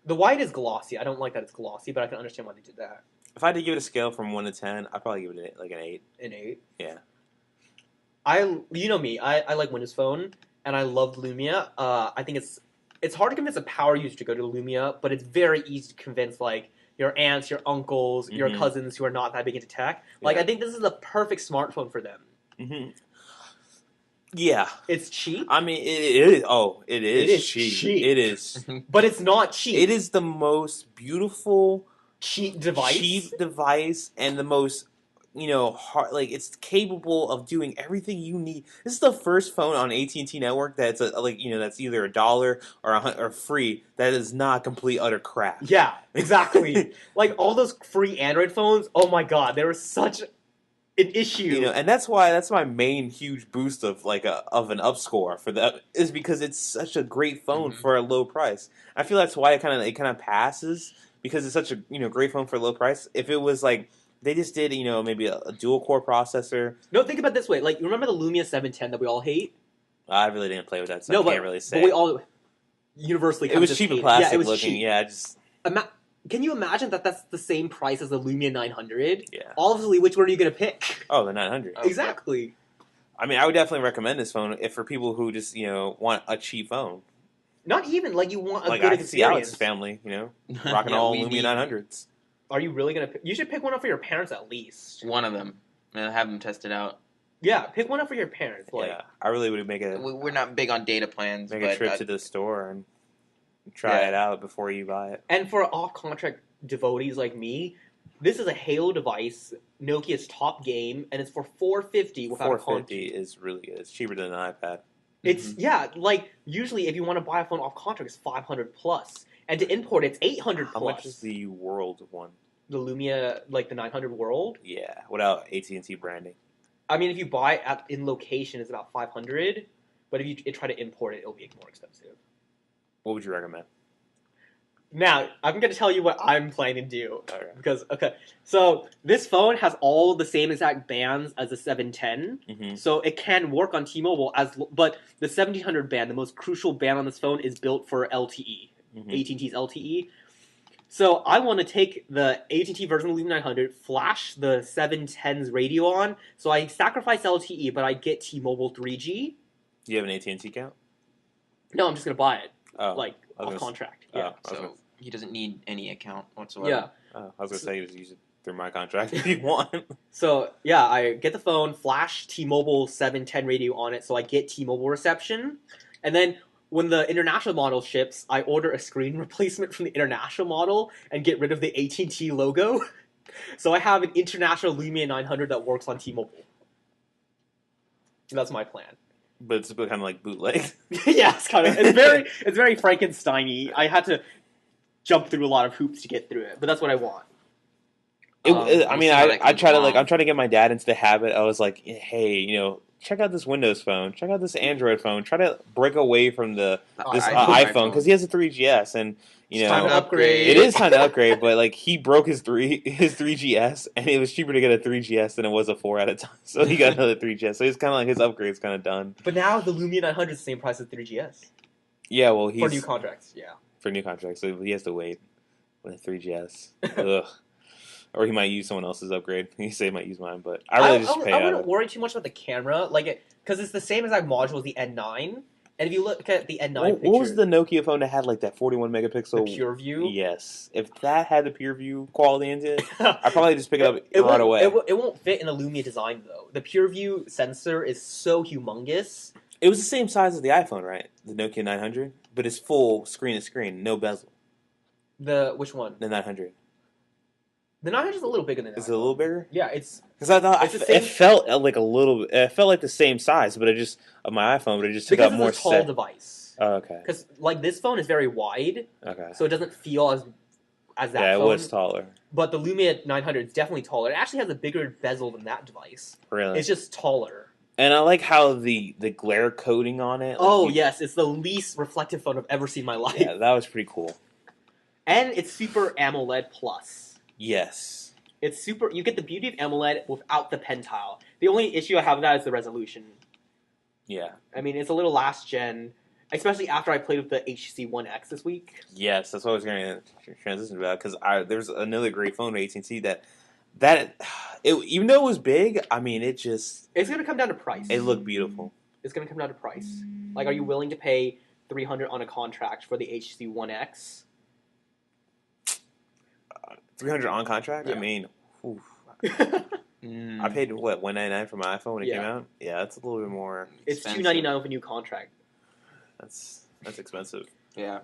The white is glossy. I don't like that it's glossy, but I can understand why they did that. If I had to give it a scale from 1 to 10, I'd probably give it like an 8. An 8. Yeah. You know me. I like Windows Phone, and I love Lumia. I think it's hard to convince a power user to go to Lumia, but it's very easy to convince like your aunts, your uncles, your Mhm. cousins who are not that big into tech. Like Yeah. I think this is the perfect smartphone for them. hmm Yeah. It's cheap, I mean, it is. Oh, it is, It is cheap. cheap. It is. but it's not cheap. It is the most beautiful cheap device. cheap device and the most hard, like it's capable of doing everything you need. This is the first phone on AT&T network that's that's either $1 or free that is not complete utter crap. Yeah, exactly. Like all those free Android phones. Oh my god, they were such an issue. And that's my main huge boost of of an up score for that is because it's such a great phone Mhm. for a low price. I feel that's why it kind of passes because it's such a great phone for a low price. If it was like they just did maybe a dual core processor, No, think about it this way. Like, you remember the Lumia 710 that we all hate? I really didn't play with that, so No, I can't really say. But we all universally. It kind of was just cheap and hate plastic Yeah, it was looking. cheap. Yeah, just Can you imagine that that's the same price as the Lumia 900? yeah. Obviously, which one are you going to pick? Oh, the 900. Oh, Exactly. I mean, I would definitely recommend this phone if for people who just want a cheap phone. Not even like you want a Like good I can see Alex's experience. family, rocking Yeah, all we Lumia need 900s. Are you really going to? You should pick one up for your parents at least. one of them and have them test it out. Yeah, pick one up for your parents. Like, Yeah, I really would make We're not big on data plans, a but trip to the store and try Yeah. it out before you buy it. And for off-contract devotees like me, this is a Halo device, Nokia's top game, and it's for $450 without a contract. $450 is really good. It's cheaper than an iPad. It's like usually if you want to buy a phone off contract, it's $500 plus, and to import it's $800 How plus. much is the World one? The Lumia, like the 900 World? Yeah, without AT&T branding. I mean, if you buy it in location, it's about $500, but if you try to import it, it'll be more expensive. What would you recommend? Now, I'm going to tell you what I'm planning to do. All right. Because, so this phone has all the same exact bands as the 710, Mm-hmm. so it can work on T-Mobile, but the 1700 band, the most crucial band on this phone, is built for LTE, Mm-hmm. AT&T's LTE. So I want to take the AT&T version of the Lumia 900, flash the 710's radio on, so I sacrifice LTE, but I get T-Mobile 3G. Do you have an AT&T account? No, I'm just going to buy it, Oh, like, I was off gonna contract. oh, Yeah. I was So gonna- he doesn't need any account whatsoever. Yeah. I was gonna say you just use it through my contract if you want. So, yeah, I get the phone, flash T-Mobile 710 radio on it, so I get T-Mobile reception. And then when the international model ships, I order a screen replacement from the international model and get rid of the AT&T logo. So I have an international Lumia 900 that works on T-Mobile. That's my plan. But it's kind of like bootleg. Yeah, it's very Frankenstein-y. I had to jump through a lot of hoops to get through it, but that's what I want. I we'll mean, see how that I comes try to along. I'm trying to get my dad into the habit. I was like, hey, check out this Windows phone, check out this Android phone. Try to break away from this iPhone because he has a 3GS, and It's time to upgrade. it is time to upgrade. But like he broke his 3GS, and it was cheaper to get a 3GS than it was a 4 at a time. So he got another 3GS. So it's kind of like his upgrade's kind of done. But now the Lumia 900 is the same price as 3GS. Yeah, well, he's For new contracts, yeah. for new contracts, so he has to wait with a 3GS. Ugh. Or he might use someone else's upgrade. He say he might use mine, but I really just pay I out wouldn't of worry too much about the camera, because it's the same exact module as the N9. And if you look at the N9 picture, What was the Nokia phone that had like that 41 megapixel? the Pure View? Yes. If that had the Pure View quality into it, I'd probably just pick it up right won't- away. It won't fit in the Lumia design, though. The Pure View sensor is so humongous. It was the same size as the iPhone, right? The Nokia 900, but it's full screen to screen, no bezel. Which one? The 900 The 900 is a little bigger than that. is it a little bigger? Yeah, it's Because I thought It's the same- it felt like a little. It felt like the same size, but it just of my iPhone, but it just took because up more it's a tall set. device. Oh, okay. Because this phone is very wide, Okay. so it doesn't feel as that Yeah, it phone. was taller. But the Lumia 900 is definitely taller. It actually has a bigger bezel than that device. Really. It's just taller. And I like how the glare coating on it. like, Oh you- yes, it's the least reflective phone I've ever seen in my life. Yeah, that was pretty cool. And it's Super AMOLED Plus. Yes. It's super. You get the beauty of AMOLED without the pen tile. The only issue I have with that is the resolution. Yeah. I mean, it's a little last gen, especially after I played with the HTC One X this week. Yes, that's what I was going to transition about because there's another great phone with AT&T that even though it was big, I mean it It's gonna come down to price. looked beautiful. It's gonna come down to price. Like, are you willing to pay $300 on a contract for the HTC One X? 300 on contract. Yeah. I mean, oof. Mm. I paid what $199 for my iPhone when it came Yeah. out. Yeah, that's a little bit more. It's Expensive. $299 with a new contract. That's expensive. Yeah.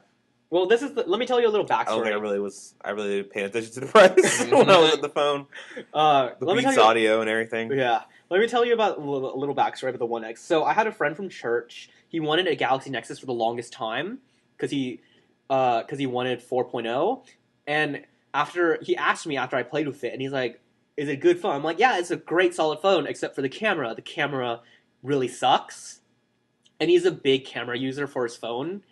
Well, let me tell you a little I don't think backstory. I really did pay attention to the price when I was at the phone. The Let me tell Beats you. audio and everything. Yeah, let me tell you about a little backstory about the One X. So I had a friend from church. He wanted a Galaxy Nexus for the longest time because he wanted 4.0, and he asked me after I played with it, and he's like, "Is it good phone?" I'm like, "Yeah, it's a great solid phone, except for the camera. The camera really sucks." And he's a big camera user for his phone,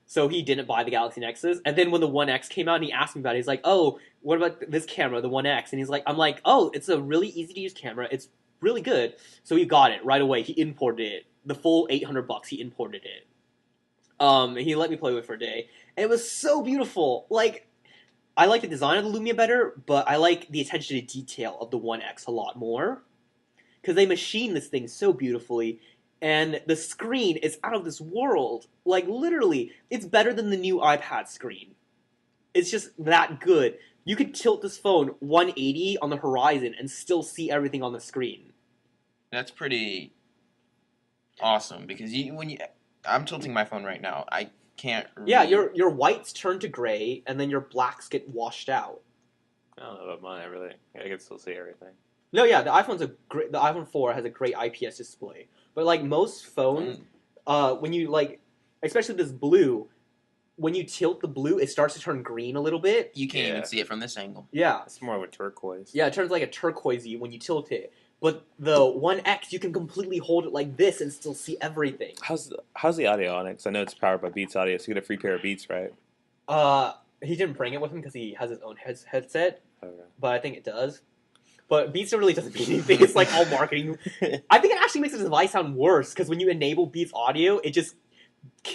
so he didn't buy the Galaxy Nexus. And then when the One X came out, and he asked me about it, he's like, "Oh, what about this camera, the One X?" And I'm like, "Oh, it's a really easy to use camera. It's really good." So he got it right away. He imported it, the full $800. He imported it. He let me play with it for a day, and it was so beautiful. Like, I like the design of the Lumia better, but I like the attention to detail of the One X a lot more because they machine this thing so beautifully. And the screen is out of this world. Like, literally, it's better than the new iPad screen. It's just that good. You could tilt this phone 180 on the horizon and still see everything on the screen. That's pretty awesome because I'm tilting my phone right now. I can't. Yeah, read. your whites turn to gray, and then your blacks get washed out. I don't know about mine. I can still see everything. No, yeah, the iPhone 4 has a great IPS display, but like most phones, when you like, especially this blue, when you tilt the blue, it starts to turn green a little bit. You can't Yeah. even see it from this angle. Yeah, It's more of a turquoise. yeah, it turns like a turquoisey when you tilt it. But the One X, you can completely hold it like this and still see everything. How's the audio on it? 'Cause I know it's powered by Beats Audio, so you get a free pair of Beats, right? He didn't bring it with him because he has his own headset, Okay. but I think it does. But Beats really doesn't mean anything. It's like all marketing. I think it actually makes the device sound worse because when you enable Beats Audio, it just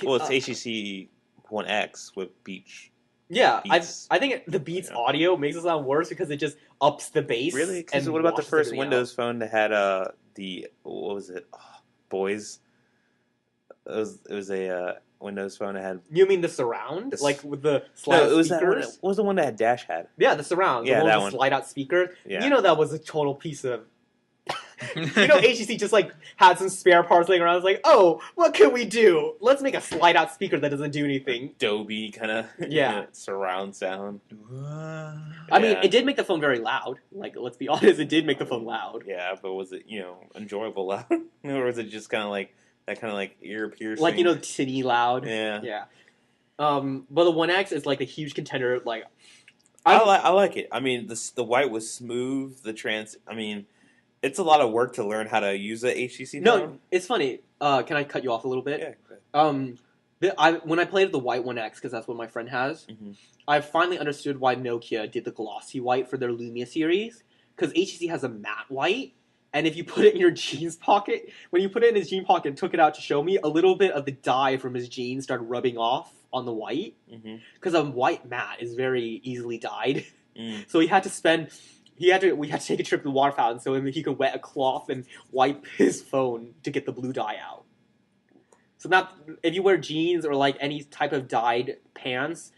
Well, it's HTC One X with Beats. yeah. Beats. I think the Beats Yeah. Audio makes it sound worse because it just ups the bass. Really? Because and what about the washes first everything Windows out. phone that had the what was it? Oh, Boys. It was a Windows phone that had. You mean the surround, This- like with the slide No, it was that one. speakers? What was the one that had Dash had? Yeah, the surround. Yeah, the one that with one. the slide out speakers. Yeah. You know that was a total piece of. You know, HTC just like had some spare parts laying around. It's like, oh, what can we do? Let's make a slide out speaker that doesn't do anything. Dolby kind of Yeah. surround sound. I mean, Yeah. it did make the phone very loud. Like, let's be honest, it did make the phone loud. Yeah, but was it enjoyable loud, or was it just kind of like that kind of like ear piercing? Like, tinny loud. Yeah. Yeah. But the One X is like a huge contender. Like, I like it. I mean, the white was smooth. I mean, it's a lot of work to learn how to use a HTC no, phone. it's funny. Can I cut you off a little bit? Yeah. When I played the white One X, because that's what my friend has, Mhm. I finally understood why Nokia did the glossy white for their Lumia series. Because HTC has a matte white, and if you put it in your jeans pocket, when you put it in his jean pocket and took it out to show me, a little bit of the dye from his jeans started rubbing off on the white. Mm-hmm. Because a white matte is very easily dyed. Mm. So we had to take a trip to the water fountain so he could wet a cloth and wipe his phone to get the blue dye out. So if you wear jeans or like any type of dyed pants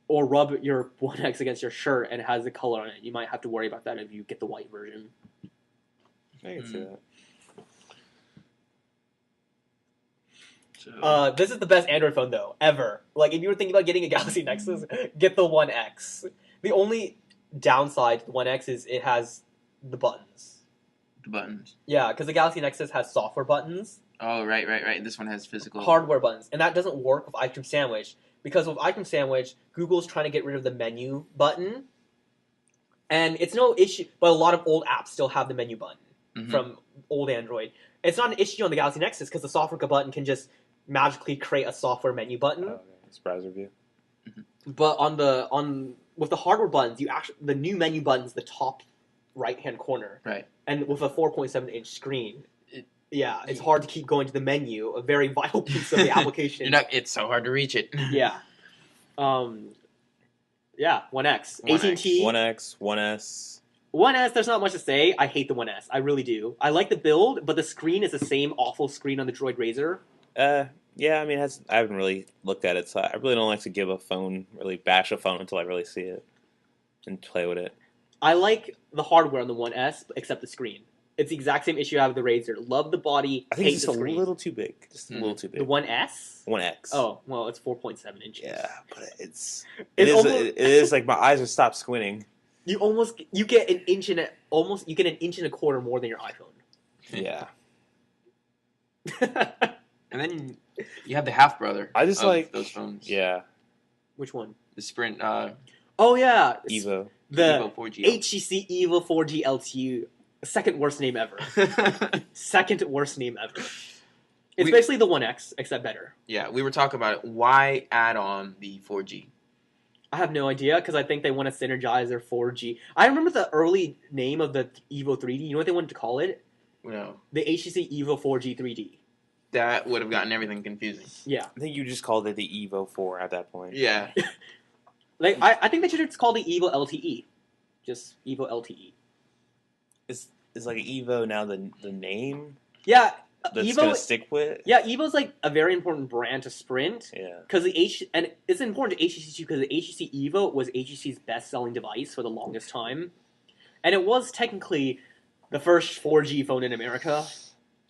or rub your One X against your shirt and it has the color on it, you might have to worry about that if you get the white version. I can see that. This is the best Android phone though ever. Like if you were thinking about getting a Galaxy Nexus, get the One X. The only downside to the One X is it has the buttons. The buttons. Yeah, because the Galaxy Nexus has software buttons, Oh, right. This one has physical. hardware buttons, and that doesn't work with iCream Sandwich because with iCream Sandwich, Google's trying to get rid of the menu button, and it's no issue. But a lot of old apps still have the menu button Mhm. from old Android. It's not an issue on the Galaxy Nexus because the software button can just magically create a software menu button. Oh, okay. Surprise review. But with the hardware buttons, the new menu button's the top right hand corner, Right. and with a 4.7-inch screen. It- It's hard to keep going to the menu, a very vital piece of the application. It's so hard to reach it. Yeah. Yeah, One X. One AT&T. One X, One S. One S, there's not much to say. I hate the One S. I really do. I like the build, but the screen is the same awful screen on the Droid Razr. Yeah, I mean, I haven't really looked at it, so I really don't like to bash a phone until I really see it and play with it. I like the hardware on the One S, except the screen. It's the exact same issue I have with the Razr. Love the body, I think hate it's the just a screen. little too big. Just a little too big. The One S? One X. Oh, well, it's 4.7 inches. Yeah, but it It's is like my eyes have stopped squinting. You get an inch and a quarter more than your iPhone. Yeah. And then you have the half brother. I just of like those phones. Yeah. Which one? The Sprint Oh yeah, Evo. the Evo 4G. HTC Evo 4G LTE. Second worst name ever. Second worst name ever. It's We- basically the One X, except better. Yeah, we were talking about it. Why add on the 4G? I have no idea because I think they want to synergize their 4G. I remember the early name of the Evo 3D. You know what they wanted to call it? No, The HTC Evo 4G 3D. that would have gotten everything confusing. Yeah, I think you just called it the Evo 4 at that point. Yeah, like I think they should just call the Evo LTE. Just Evo LTE. Is like Evo now the name Yeah, that's Evo. gonna stick with? Yeah, Evo's like a very important brand to Sprint. Yeah. Because and it's important to HTC too because the HTC Evo was HTC's best-selling device for the longest time, and it was technically the first 4G phone in America.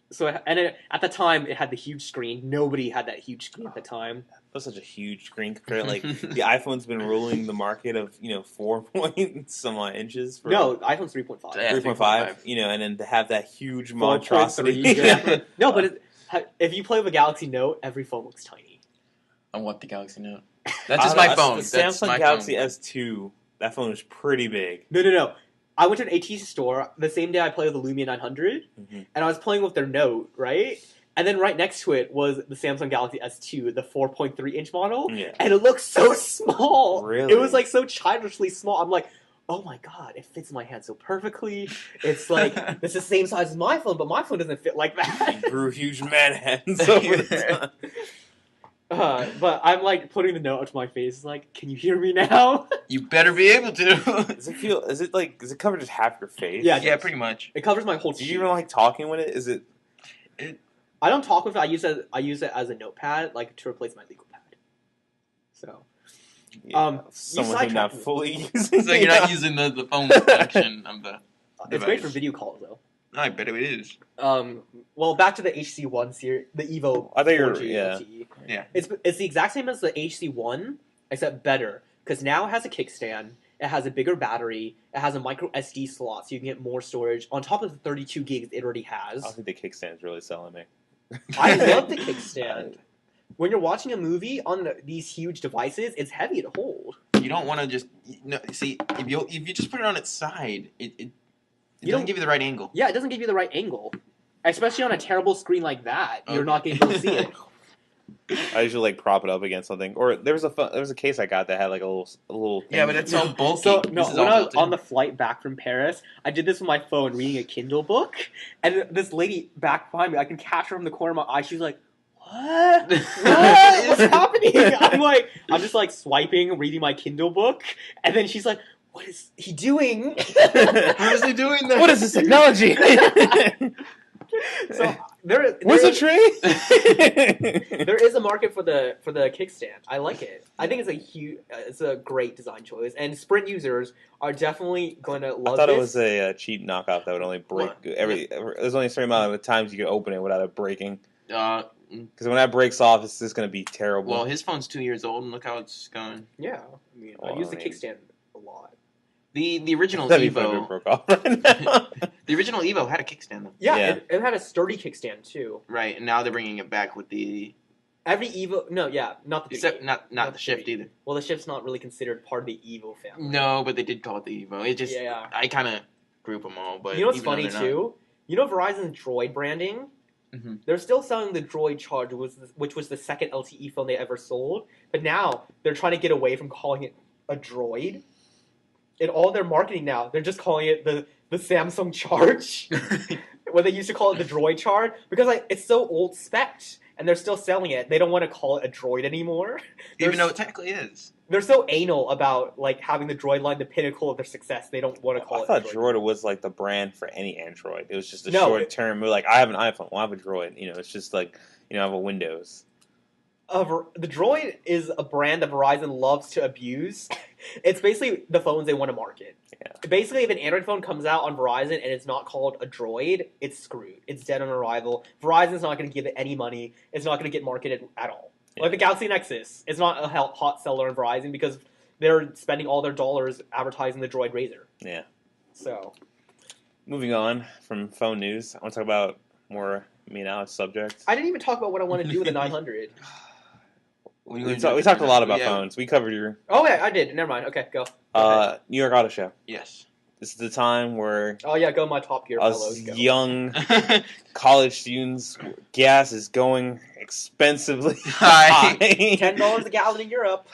At the time, it had the huge screen. Nobody had that huge screen at the time. That was such a huge screen compared. Like the iPhone's been ruling the market of 4 point some odd inches. For No, iPhone's 3.5. Yeah. 3.5. And then to have that huge monstrosity. 4.3, yeah. No, but if you play with a Galaxy Note, every phone looks tiny. I want the Galaxy Note. That's just my phone. The That's Samsung my Galaxy phone. S2. That phone was pretty big. No. I went to an AT store the same day I played with the Lumia 900, Mhm. and I was playing with their Note, right? And then right next to it was the Samsung Galaxy S2, the 4.3-inch model, Yeah. and it looked so small. Really? It was like so childishly small. I'm like, oh my god, it fits my hand so perfectly. It's like it's the same size as my phone, but my phone doesn't fit like that. He grew huge man hands over the time. But I'm like putting the Note up to my face, like, can you hear me now? You better be able to. Does it cover just half your face? Yeah. Yeah, pretty much. It covers my whole Do cheek. you even like talking with it? Is it? I don't talk with it. I use it as a notepad, like to replace my legal pad. So Someone who's not sidetracked me. fully using. So you're not using the phone function of the. it's great for Device. video calls though. I bet it is. Well, back to the HC1 series, the Evo. I thought you were 4G yeah. LTE. Yeah. It's the exact same as the HC1, except better because now it has a kickstand. It has a bigger battery. It has a micro SD slot, so you can get more storage on top of the 32 gigs it already has. I don't think the kickstand's really selling me. I love the kickstand. When you're watching a movie on these huge devices, it's heavy to hold. You don't want to just see if you just put it on its side, it You doesn't don't- give you the right angle. Yeah, it doesn't give you the right angle, especially on a terrible screen like that. You're Okay. not going to be able to see it. I usually prop it up against something, or there was a case I got that had like a little. Thing. Yeah, but it's so bulky. So no, This is when all I was built in. on the flight back from Paris, I did this with my phone, reading a Kindle book, and this lady back behind me, I can catch her from the corner of my eye. She's like, "What? What's happening?" I'm just like swiping, reading my Kindle book, and then she's like, "What is he doing?" How is he doing that? What is this technology? So there Where's the is- tree? there is a market for the kickstand. I like it. I think it's a great design choice, and Sprint users are definitely going to I love thought this. it was a cheap knockoff that would only break There's only a certain amount of times you can open it without it breaking. Because when that breaks off, it's just going to be terrible. Well, his phone's 2 years old, and look how it's going. Yeah, I mean, I Well, use the I mean- kickstand a lot. The original That'd be fun if it Evo, broke off right now. the original Evo had a kickstand though, Yeah, Yeah. It had a sturdy kickstand too. right? And now they're bringing it back with the Every Evo, no, yeah, not the except 38. not Not the Shift either. Well, the Shift's not really considered part of the Evo family. No, but they did call it the Evo. It just Yeah. I kind of group them all. But You know what's even though funny they're not- too? You know Verizon's Droid branding? Mhm. They're still selling the Droid Charge, which was the second LTE phone they ever sold. But now they're trying to get away from calling it a Droid. In all their marketing now, they're just calling it the Samsung Charge. When they used to call it the Droid Charge. Because it's so old spec. And they're still selling it. They don't want to call it a Droid anymore. even They're though it technically is. They're so anal about having the Droid line the pinnacle of their success. They don't want to call I it. thought a Droid was like the brand for any Android. It was just a No, short term. We're like, I have an iPhone, well, I have a Droid. It's just like, I have a Windows. The Droid is a brand that Verizon loves to abuse. It's basically the phones they want to market. Yeah. Basically, if an Android phone comes out on Verizon and it's not called a Droid, it's screwed. It's dead on arrival. Verizon's not going to give it any money. It's not going to get marketed at all. Yeah. Like the Galaxy Nexus, it's not a hot seller on Verizon because they're spending all their dollars advertising the Droid Razr. Yeah. So Moving on from phone news, I want to talk about more me and Alex subjects. I didn't even talk about what I want to do with the 900. We talked a lot about Yeah. phones. We covered your Oh yeah, I did. Never mind. Okay, go. Go ahead. New York Auto Show. Yes. This is the time where Oh yeah, go my Top Gear us fellows. Go. young college students, gas is going expensively Hi. high. $10 a gallon in Europe.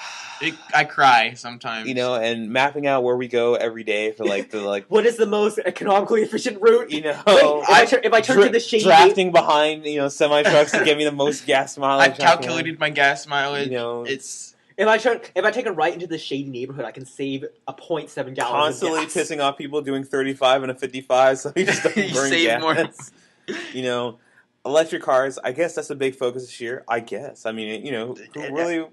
I cry sometimes. And mapping out where we go every day for the What is the most economically efficient route? Wait, if I turn to the shady drafting behind semi trucks to give me the most gas mileage. I've calculated my gas mileage. It's It's if I take a right into the shady neighborhood, I can save a 0.7 gallons constantly of gas. pissing off people doing 35 and a 55, so you just don't You burn save gas. more. electric cars. I guess that's a big focus this year. I guess. I mean, who really,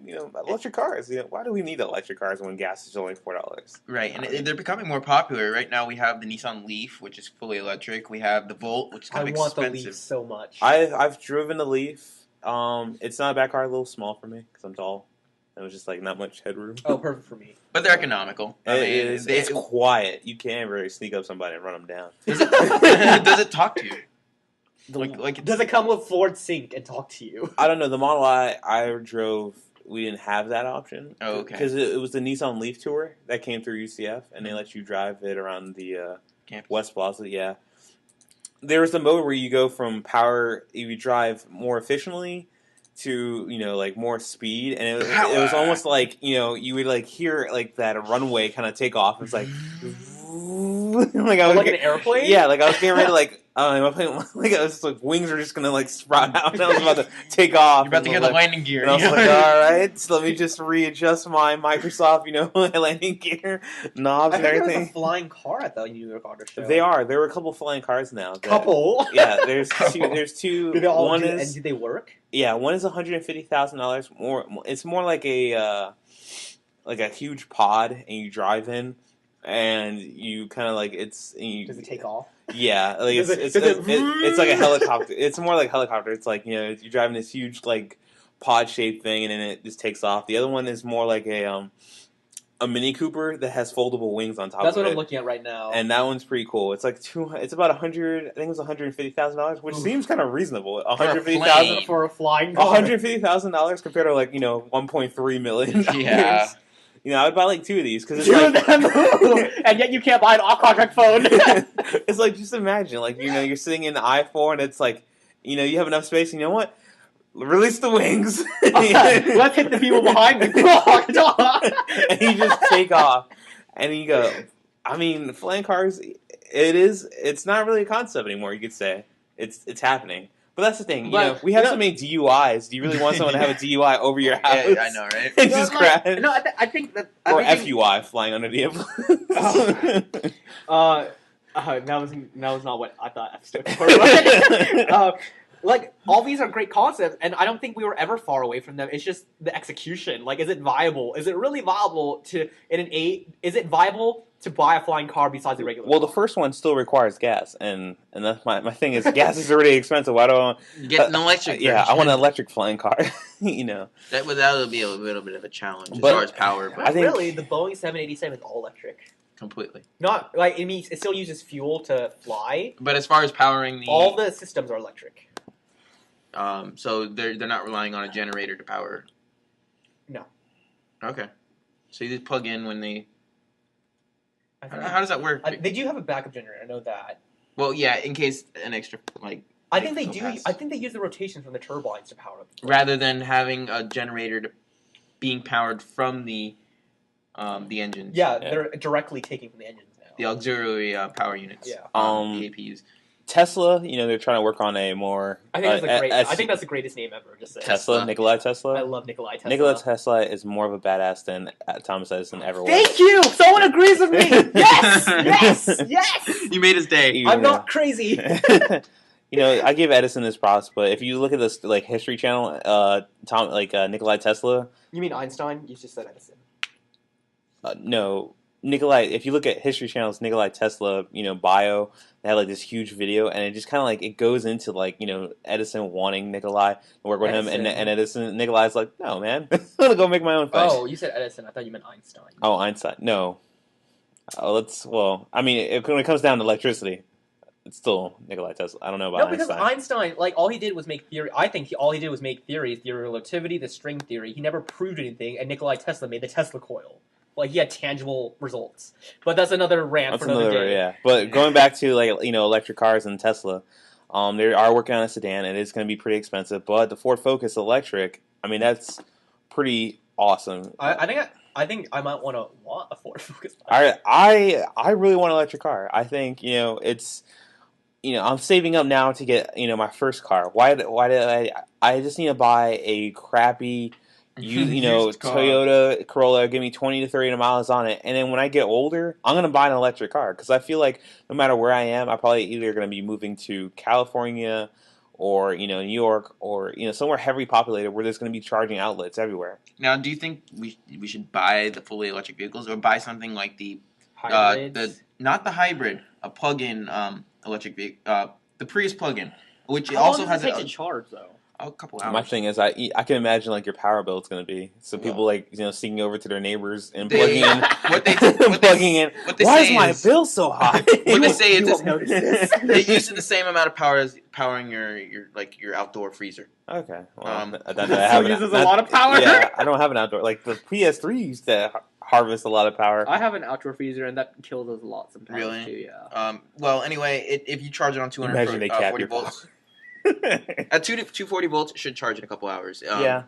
electric cars. Why do we need electric cars when gas is only $4? Right, and they're becoming more popular. Right now, we have the Nissan Leaf, which is fully electric. We have the Volt, which is kind I of want the expensive. Leaf so much. I've driven the Leaf. It's not a bad car. A little small for me because I'm tall. It was just like not much headroom. Oh, perfect for me. But they're economical. It's quiet. You can't really sneak up somebody and run them down. Does it talk to you? Does it come with Ford Sync and talk to you? I don't know. The Model I drove, we didn't have that option. Oh, okay. Because it was the Nissan Leaf Tour that came through UCF, and they let you drive it around the Campus. West Plaza. Yeah. There was the mode where you go from power, you drive more efficiently to, like more speed, and it was almost like, you would like hear like that runway kind of take off. It's like, like an airplane? Yeah, like I was getting ready to like I was like wings were just gonna like sprout out, and I was about to take off. You're about to get the landing gear. And I was like, all right, so let me just readjust my Microsoft, landing gear knobs and I think everything. there was a flying car at the New York Auto Show. There were a couple flying cars now. Couple? Yeah, there's two. Do they all one do, is and do they work? Yeah, one is $150,000. It's more like a huge pod, and you drive in, and you kind of like Does it take off? Yeah, like it's like a helicopter. It's more like a helicopter. It's like you're driving this huge like pod shaped thing, and then it just takes off. The other one is more like a Mini Cooper that has foldable wings on top. That's of what it. I'm looking at right now. And that one's pretty cool. It's like it's about 100. I think it was $150,000, which seems kind of reasonable. $150,000 for a flying car. $150,000 compared to like $1.3 million. Yeah. I would buy like two of these because it's Two like, of them, and yet you can't buy an off-contract phone. it's like just imagine like you're sitting in the I-4 and it's like you have enough space. And you know what? Release the wings. Let's hit the people behind me. And you just take off, and you go. I mean, flying cars. It's not really a concept anymore. You could say it's happening. But that's the thing, we have so many DUIs. Do you really want someone to have a DUI over your house? Yeah, I know, right? And just crash? No, I think that... Or FUI, flying under the influence. That was not what I thought F stood for. Like, all these are great concepts, and I don't think we were ever far away from them. It's just the execution. Like, is it viable? Is it really viable is it viable to buy a flying car besides a regular Well, car? the first one still requires gas, and that's my thing is gas is already expensive. Why do I want... Get an electric. Yeah, I version. want an electric flying car. That would be a little bit of a challenge as But far as power, but I think- Really, the Boeing 787 is all electric. completely. Not, like, it means it still uses fuel to fly. But as far as powering the All the systems are electric. so they're not relying on a generator to power. No. Okay. So you just plug in when they. I think How does that work? they do have a backup generator. I know that. Well, yeah, in case an extra I think they go do. past. I think they use the rotation from the turbines to power up. rather than having a generator being powered from the engines. Yeah, they're directly taking from the engines now. The auxiliary power units. Yeah. The APUs. Tesla, they're trying to work on a more... I think that's the greatest name ever. Just say Tesla, Nikola I Tesla. love Nikolai Tesla. Nikola Tesla is more of a badass than Thomas Edison ever was. Thank you. Someone agrees with me. Yes, yes, yes. You made his day. I'm not crazy. I give Edison this props, but if you look at this like History Channel, Nikolai Tesla, You mean Einstein? You just said Edison. no, Nikolai. If you look at History Channel's Nikolai Tesla, bio, they had like this huge video, and it just kind of like it goes into like Edison wanting Nikolai to work with him, and Edison Nikolai's like, no man, I'm gonna go make my own thing. Oh, you said Edison. I thought you meant Einstein. Oh, Einstein, no. When it comes down to electricity, it's still Nikola Tesla. I don't know about No, because Einstein, like, all he did was make theory. I think all he did was make theory of relativity, the string theory. He never proved anything, and Nikola Tesla made the Tesla coil. Like, he had tangible results. But that's another rant for another day. Yeah. But going back to, electric cars and Tesla, they are working on a sedan, and it's going to be pretty expensive. But the Ford Focus electric, I mean, that's pretty awesome. I think I might want a Ford Focus. I really want an electric car. I think, it's... I'm saving up now to get, my first car. Why did I just need to buy a crappy, Used car. Toyota Corolla, give me 20 to 30 miles on it, and then when I get older, I'm going to buy an electric car, because I feel like no matter where I am, I'm probably either going to be moving to California or New York, or somewhere heavily populated where there's going to be charging outlets everywhere. Now, do you think we should buy the fully electric vehicles or buy something like the Hybrids. not the hybrid, a plug-in electric vehicle, the Prius plug-in, which How also long has does it take to charge though? a couple hours. My thing is, I can imagine like your power bill is going to be people sneaking over to their neighbors and They- plugging in, what they plugging in. what they Why say is my is- bill so high? What they say You is won't notice this. it's using the same amount of power as powering your outdoor freezer. Okay, well, I So it uses a lot of power? Yeah, I don't have an outdoor. Like the PS3 used to harvest a lot of power. I have an outdoor freezer, and that kills us a lot sometimes Really? too. Yeah. Well, anyway, if you charge it on Imagine they cap 240 your volts, at 240 volts, it should charge in a couple hours. Yeah,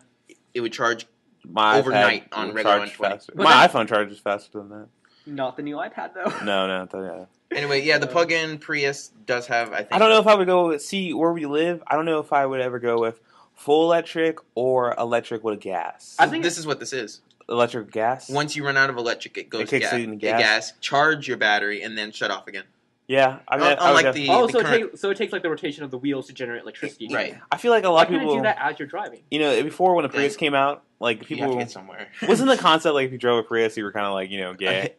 It would charge. my overnight iPad on will regular charge 120. faster. But My then- iPhone charges faster than that. Not the new iPad though. No, yeah. Anyway, yeah, the plug-in Prius does have. I think. I don't know if I would go see where we live. I don't know if I would ever go with full electric or electric with gas. I think this is what this is. Electric with gas. Once you run out of electric, it goes It kicks gas. in gas? Charge your battery, and then shut off again. Yeah, I mean, I would Unlike def- the Oh, so current, it takes like the rotation of the wheels to generate electricity. right. I feel like a Why lot of can't I people. do that as you're driving? Before when the Prius Yeah. came out, like You have people to get somewhere. wasn't the concept like if you drove a Prius, you were kind of like gay.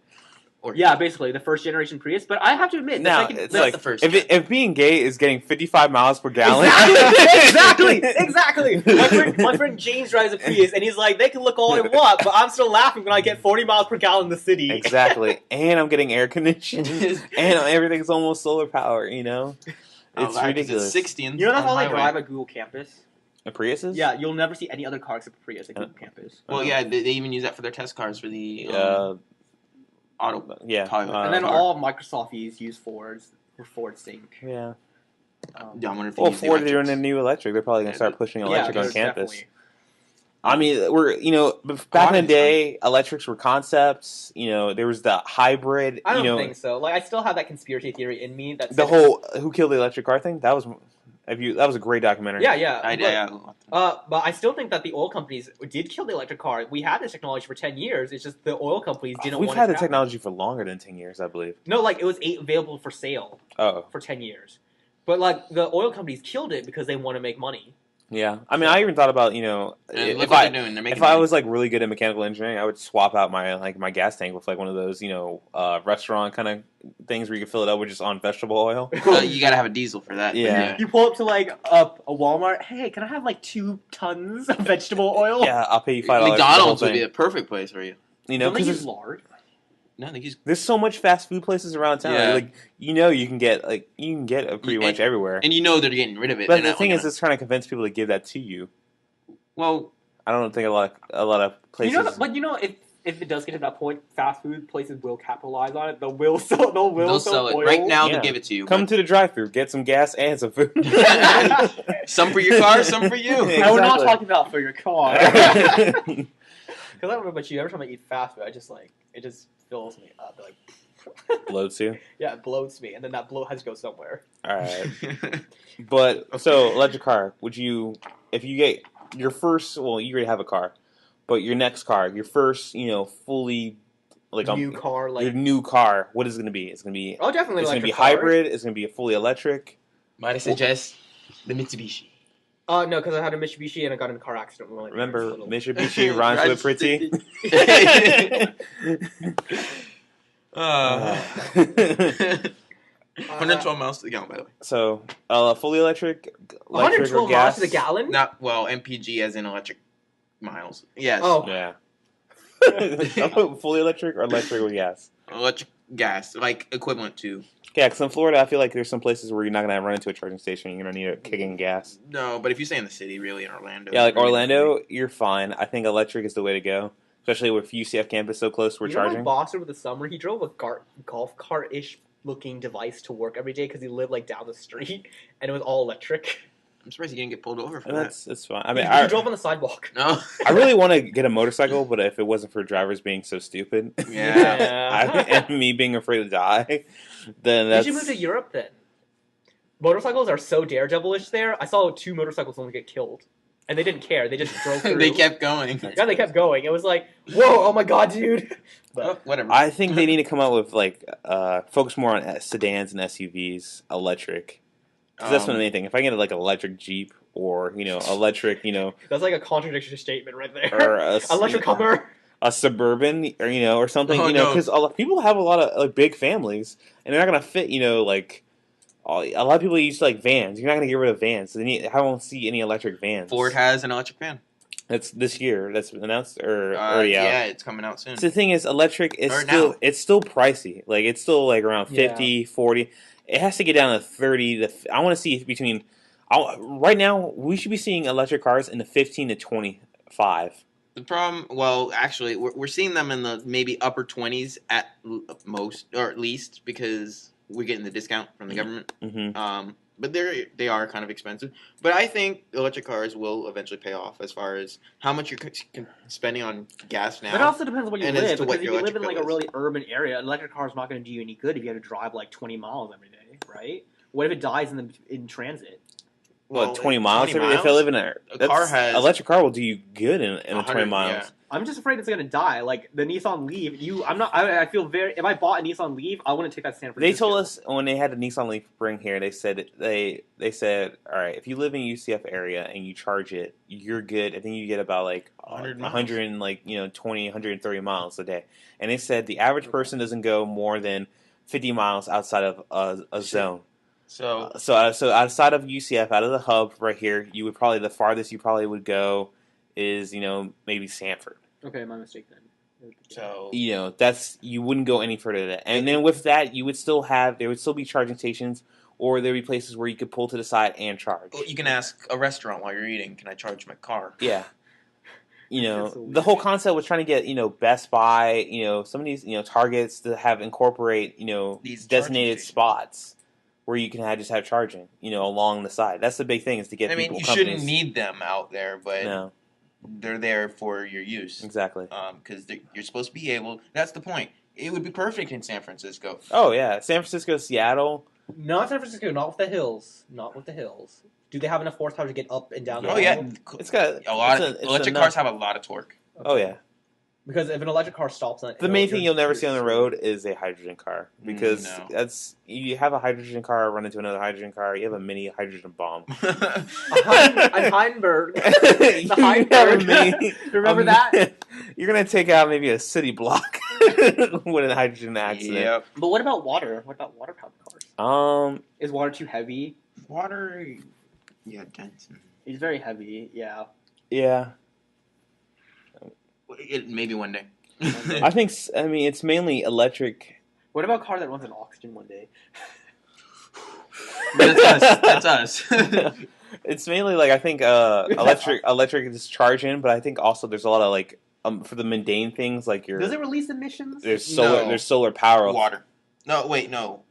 Or Yeah, basically the first generation Prius. But I have to admit, the Now second, it's that's like the first if being gay is getting 55 miles per gallon. exactly. My friend James drives a Prius, and he's like, they can look all they want, but I'm still laughing when I get 40 miles per gallon in the city. Exactly, and I'm getting air conditioned, and everything's almost solar power. It's ridiculous. It's 60. You know that's on how the they highway. drive at Google Campus? The Priuses? Yeah, you'll never see any other car except a Prius at Google Campus. Well, yeah, they even use that for their test cars for the auto. Yeah. Pilot. And then car. all Microsofties use Fords for Ford Sync. Yeah. Yeah, I wonder if they Well, use the Ford, they're doing a electrics. new electric. They're probably gonna start pushing electric on there's campus. definitely- I mean, we're back in the day, electrics were concepts. There was the hybrid. I don't think so. Like, I still have that conspiracy theory in me that the says- whole who killed the electric car thing. That was a great documentary. Yeah. But I still think that the oil companies did kill the electric car. We had this technology for 10 years. It's just the oil companies didn't We've want had it the to happen. technology for longer than 10 years, I believe. No, like, it was available for sale Oh, for 10 years. But, like, the oil companies killed it because they want to make money. yeah. I mean, I even thought about And look if what I they're doing. They're making if I money. was like really good at mechanical engineering, I would swap out my gas tank with like one of those restaurant kind of things where you can fill it up with just on vegetable oil. You gotta have a diesel for that. Yeah. You pull up to, like, a Walmart. Hey, can I have, like, 2 tons of vegetable oil? Yeah, I'll pay you $5. McDonald's for the would be whole a perfect place for you. thing. Don't they Because use lard? No, they use. there's so much fast food places around town. Yeah. Like you can get it pretty much everywhere. And they're getting rid of it. But They're the not thing like is, it's trying to convince people to give that to you. well, I don't think a lot of places. If it does get to that point, fast food places will capitalize on it. They'll sell it oil. right now. Yeah. They'll give it to you. Come to the drive-thru, get some gas and some food. Some for your car, some for you. Yeah. And we're not Exactly. talking about for your car. Because I don't know about you. Every time I eat fast food, it just fills me up. Bloats you. Yeah, it bloats me, and then that bloat has to go somewhere. All right. But so electric car, would you, if you get your first, well, you already have a car, but your next car, your first, fully like New car, your new car, what is it going to be? It's going to be oh, definitely it's going to be electric cars. hybrid. It's going to be a fully electric. Might I suggest the Mitsubishi? No, because I had a Mitsubishi and I got in a car accident. When I was Remember, little. Mitsubishi rhymes with pretty. Uh, Uh, 112 miles to the gallon, by the way. so fully electric or 112 miles gas? to the gallon. Not MPG as in electric miles. Yes. Oh. Yeah. I'll put fully electric or electric with gas. Electric gas, like equivalent to. Yeah, because in Florida, I feel like there's some places where you're not going to run into a charging station. You're going to need a kicking gas. No, but if you stay in the city, really, in Orlando. Yeah, like really- Orlando, you're fine. I think electric is the way to go, especially with UCF campus so close to where You know, charging. my boss over the summer, he drove a golf cart-ish looking device to work every day because he lived like down the street and it was all electric. I'm surprised he didn't get pulled over for And that. that's fine. I mean, He drove on the sidewalk. No. I really want to get a motorcycle, but if it wasn't for drivers being so stupid, Yeah. and me being afraid to die, then You that's. should move to Europe then. Motorcycles are so daredevilish there. I saw 2 motorcycles only get killed. And they didn't care. They just drove through. They kept going. Yeah, they kept going. It was like, whoa, oh my god, dude. But Oh, whatever. I think they need to come out with focus more on sedans and SUVs, electric, Because that's the main thing. If I get like an electric Jeep or electric That's like a contradictory statement right there. or Electric Hummer. a Suburban or something Oh, no. because people have a lot of like big families and they're not gonna fit like a lot of people use like vans. You're not gonna get rid of vans. So I won't see any electric vans. Ford has an electric van. That's this year. That's announced or Yeah, it's coming out soon. So the thing is, electric is Or still now. it's still pricey. Like it's still like around Yeah. 50, 40. It has to get down to 30. I want to see between. Right now, we should be seeing electric cars in the 15 to 25. The problem, well, actually, we're seeing them in the maybe upper 20s at most, or at least, because we're getting the discount from the government. Mm-hmm. But they are kind of expensive. But I think electric cars will eventually pay off as far as how much you're spending on gas now. But it also depends where you And as live. to what Because if your you live in electric like a bill really urban area, an electric car is not going to do you any good if you have to drive like 20 miles every day, right? What if it dies in transit? Well, 20 miles. 20 If I live in a car has electric car will do you good in a 20 100, miles. yeah. I'm just afraid it's going to die. Like the Nissan Leaf, I feel very. If I bought a Nissan Leaf, I wouldn't take that to San They Francisco. told us when they had a Nissan Leaf bring here, they said all right, if you live in UCF area and you charge it, you're good. I think you get about like 100 miles. 100 and like 20, 130 miles a day. And they said the average person doesn't go more than 50 miles outside of a zone. So So outside of UCF, out of the hub right here, you would probably the farthest you probably would go is maybe Sanford. Okay, my mistake then. That's you wouldn't go any further than that. And then with that, you would still there would still be charging stations, or there'd be places where you could pull to the side and charge. you can ask a restaurant while you're eating, "Can I charge my car?" Yeah. That's so The whole weird. concept was trying to get Best Buy, some of these Targets to have incorporate These designated charging stations. spots where you can just have charging along the side. That's the big thing is to get I mean, people you companies. shouldn't need them out there, but No, they're there for your use. exactly. Because you're supposed to be able. That's the point. It would be perfect in San Francisco. Oh yeah, San Francisco, Seattle. Not San Francisco, not with the hills. Not with the hills. Do they have enough horsepower to get up and down? Oh the yeah, hill? It's got a lot. it's Electric enough. cars have a lot of torque. Oh yeah. Because if an electric car stops on The main thing you'll never see on the road is a hydrogen car because No. that's you have a hydrogen car run into another hydrogen car, you have a mini hydrogen bomb. A Heinberg. You The have a Heinberg. mini- Remember that? You're gonna take out maybe a city block with a hydrogen accident. Yep. But what about water? What about water powered cars? Is water too heavy? Water. Yeah, dense. It's very heavy. Yeah. Yeah. Maybe one day. I think it's mainly electric. What about a car that runs on oxygen one day? That's us. It's mainly like I think electric is charging, but I think also there's a lot of like for the mundane things like Does it release emissions? there's No. solar power. Water. No, wait, no.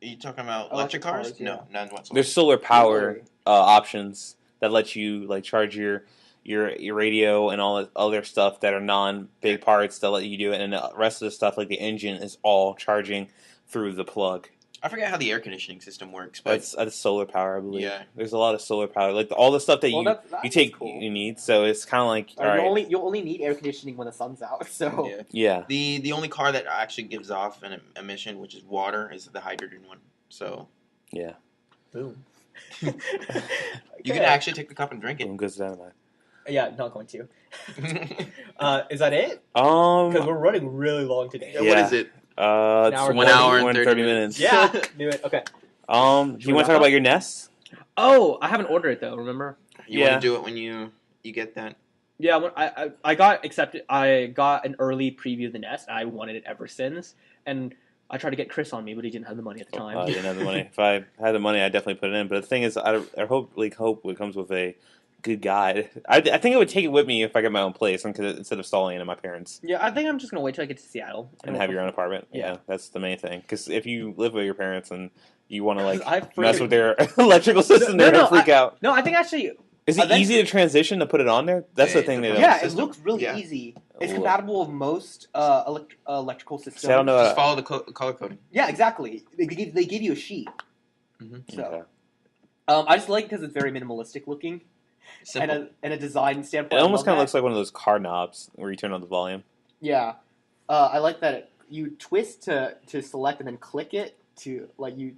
Are you talking about electric cars? cars, yeah. No, none whatsoever. There's solar power options that let you like charge your radio and all the other stuff that are non-big parts that let you do it, and the rest of the stuff like the engine is all charging through the plug. I forget how the air conditioning system works, but That's solar power, I believe. Yeah. There's a lot of solar power, like all the stuff that That's you take cool. you need. So it's kind of like all right, You only need air conditioning when the sun's out. So yeah. yeah. The only car that actually gives off an emission, which is water, is the hydrogen one. So Yeah. boom. you can actually take the cup and drink Boom goes dynamite. Yeah, not going to. it. Is that it? Because Um, we're running really long today. What Yeah. is it? it's hour, 1 hour and 30 30 minutes. Yeah, knew it. Okay. Do you want to talk about your Nest? Oh, I haven't ordered it though. Remember? You Yeah. want to do it when you get that? Yeah, when I got accepted. I got an early preview of the Nest. I wanted it ever since, and I tried to get Chris on me, but he didn't have the money at the time. I didn't have the money. If I had the money, I'd definitely put it in. But the thing is, I hope it comes with a good guide. I think I would take it with me if I get my own place instead of stalling it at my parents Yeah, I think I'm just gonna wait till I get to Seattle and have your own apartment. Yeah. That's the main thing. Because if you live with your parents and you want to like I mess freaking- with their electrical system, they're gonna freak out. No, I think actually. Is it eventually- easy to transition to put it on there? That's the Yeah, thing they the- don't. Yeah, it system. looks really Yeah. easy. It's Oh. compatible with most electrical systems. See, I don't know. Just follow the color coding. Yeah, exactly. They give you a sheet. Mm-hmm. So, Okay. I just like because it's very minimalistic looking Simple. and a design standpoint. It I almost love kind of that. looks like one of those car knobs where you turn on the volume. Yeah, I like that you twist to select and then click it to like you.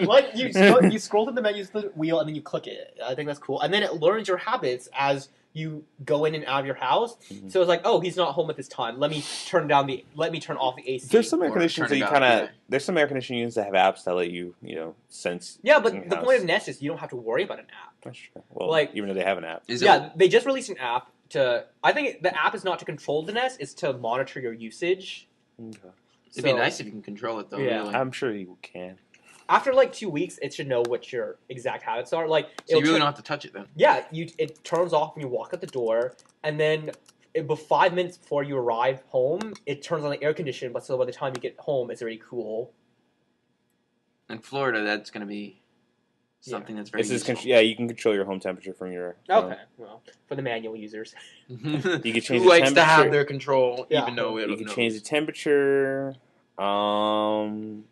What you scroll through the menus, the wheel, and then you click it. I think that's cool. And then it learns your habits as you go in and out of your house. Mhm. So it's like, oh, he's not home at this time. Let me turn off the AC. There's some air Or conditioners turn that it you down, kind of. yeah. There's some air conditioning units that have apps that let you, sense. Yeah, but in the house. point of Nest is you don't have to worry about an app. That's true. Well, like- even though they have an app. Is it? Yeah, they just released an app to. I think the app is not to control the Nest; it's to monitor your usage. Okay. It'd be So- nice if you can control it though. Yeah. Really. I'm sure you can. After like 2 weeks, it should know what your exact habits are. Like, So you it'll really turn- don't have to touch it then. Yeah, it turns off when you walk out the door, and then about 5 minutes before you arrive home, it turns on the air conditioner. But so by the time you get home, it's already cool. In Florida, that's going to be something that's very This is useful. you can control your home temperature from your. phone. Okay, well, for the manual users. You can change Who the likes to have temperature. their control, Yeah. even though it You can change the temperature, and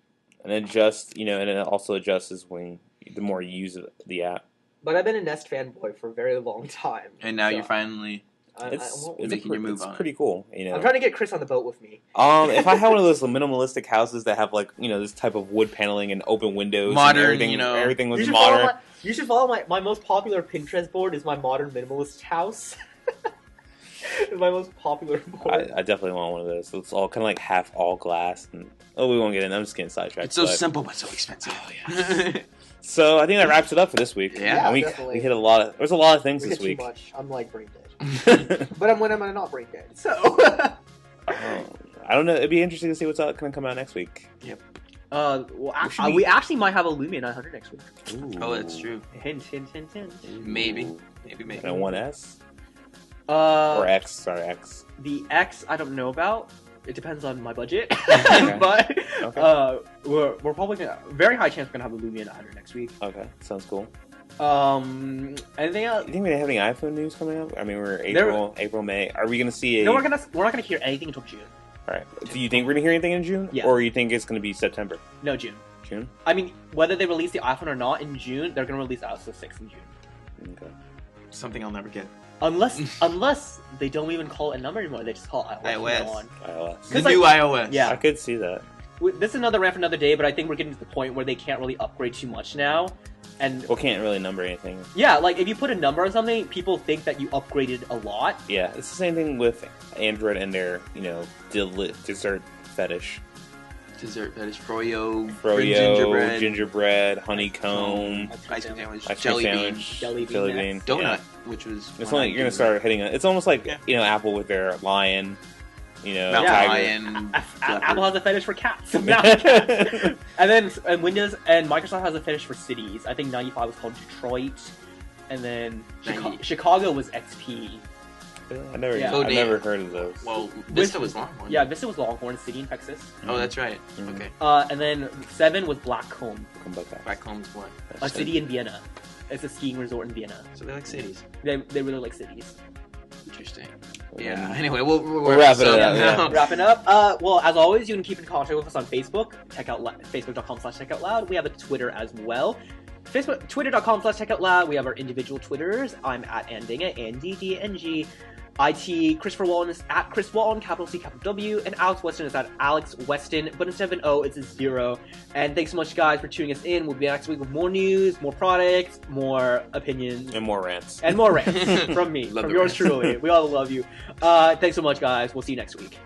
adjust. And it also adjusts when the more you use the app. But I've been a Nest fanboy for a very long time. And now so you're finally. It's Making your move it's on it. pretty cool. I'm trying to get Chris on the boat with me. If I had one of those minimalistic houses that have this type of wood paneling and open windows, Modern, and everything, everything was You should modern. follow my most popular Pinterest board is my modern minimalist house. It's my most popular board. I definitely want one of those. So it's all kind of like half all glass. And we won't get in. I'm just getting sidetracked. It's so but- simple but so expensive. Oh, So I think that wraps it up for this week. Yeah, and we definitely. hit a lot of. There's a lot of things We this get too week. much. I'm like brain dead. But I'm not brain dead. So. I don't know. It'd be interesting to see what's going to come out next week. We actually might have a Lumia 900 next week. Oh, that's true. Hint, hint, hint, hint. Maybe. And a 1S Uh, or X. Sorry, X. The X, I don't know about. It depends on my budget. Okay. But Okay. we're probably gonna very high chance we're gonna have a Lumia 900 next week. Okay, sounds cool. Anything else? You think we have any iPhone news coming up? I mean, we're There- April, May. Are we going to see a? No, we're not gonna hear anything until June. All right. Do you think we're going to hear anything in June? Yeah. Or you think it's going to be September? No, June. June. I mean, whether they release the iPhone or not in June, they're gonna release iOS 6 in June. Okay. Something I'll never get. Unless they don't even call it a number anymore, they just call it iOS. from iOS. now on. iOS. The 'Cause, new iOS. Yeah. I could see that. This is another rant for another day, but I think we're getting to the point where they can't really upgrade too much now. And Well, can't really number anything. yeah, like if you put a number on something, people think that you upgraded a lot. Yeah, it's the same thing with Android and their, dessert fetish. Dessert fetish, froyo, Froyo, gingerbread, honeycomb, ice cream sandwich, ice cream jelly bean, sandwich, Jelly jelly bean, bean, donut, yeah. which was. It's one only I you're gonna do. start hitting it. It's almost like Yeah. Apple with their lion, Mountain tiger. lion. Apple has a fetish for cats. and then Windows and Microsoft has a fetish for cities. I think 95 was called Detroit, and then 90. Chicago was XP. I never, Yeah. Oh, I've damn. never heard of those. Well, Vista was Longhorn. Yeah, Vista was Longhorn City in Texas. Oh, that's right. Mhm. Okay. And then 7 was Blackcomb, Come back that. Back home's what? a city in Vienna. It's a skiing resort in Vienna. So they like cities. They really like cities. Interesting. Well, Yeah. then- Anyway, we'll wrap it up, now. yeah. Wrapping up. Well, as always, you can keep in contact with us on Facebook. Check out facebook.com/checkoutloud. We have a Twitter as well. Twitter.com/checkoutloud. We have our individual Twitters. I'm at Andinga, ANDDNG. IT, Christopher Wallen is at Chris Wallen, capital C, capital W, and Alex Weston is at Alex Weston, but instead of an O, it's a 0. And thanks so much, guys, for tuning us in. We'll be back next week with more news, more products, more opinions, And more rants. and more rants from me, Love from the yours rants. truly. We all love you. Thanks so much, guys. We'll see you next week.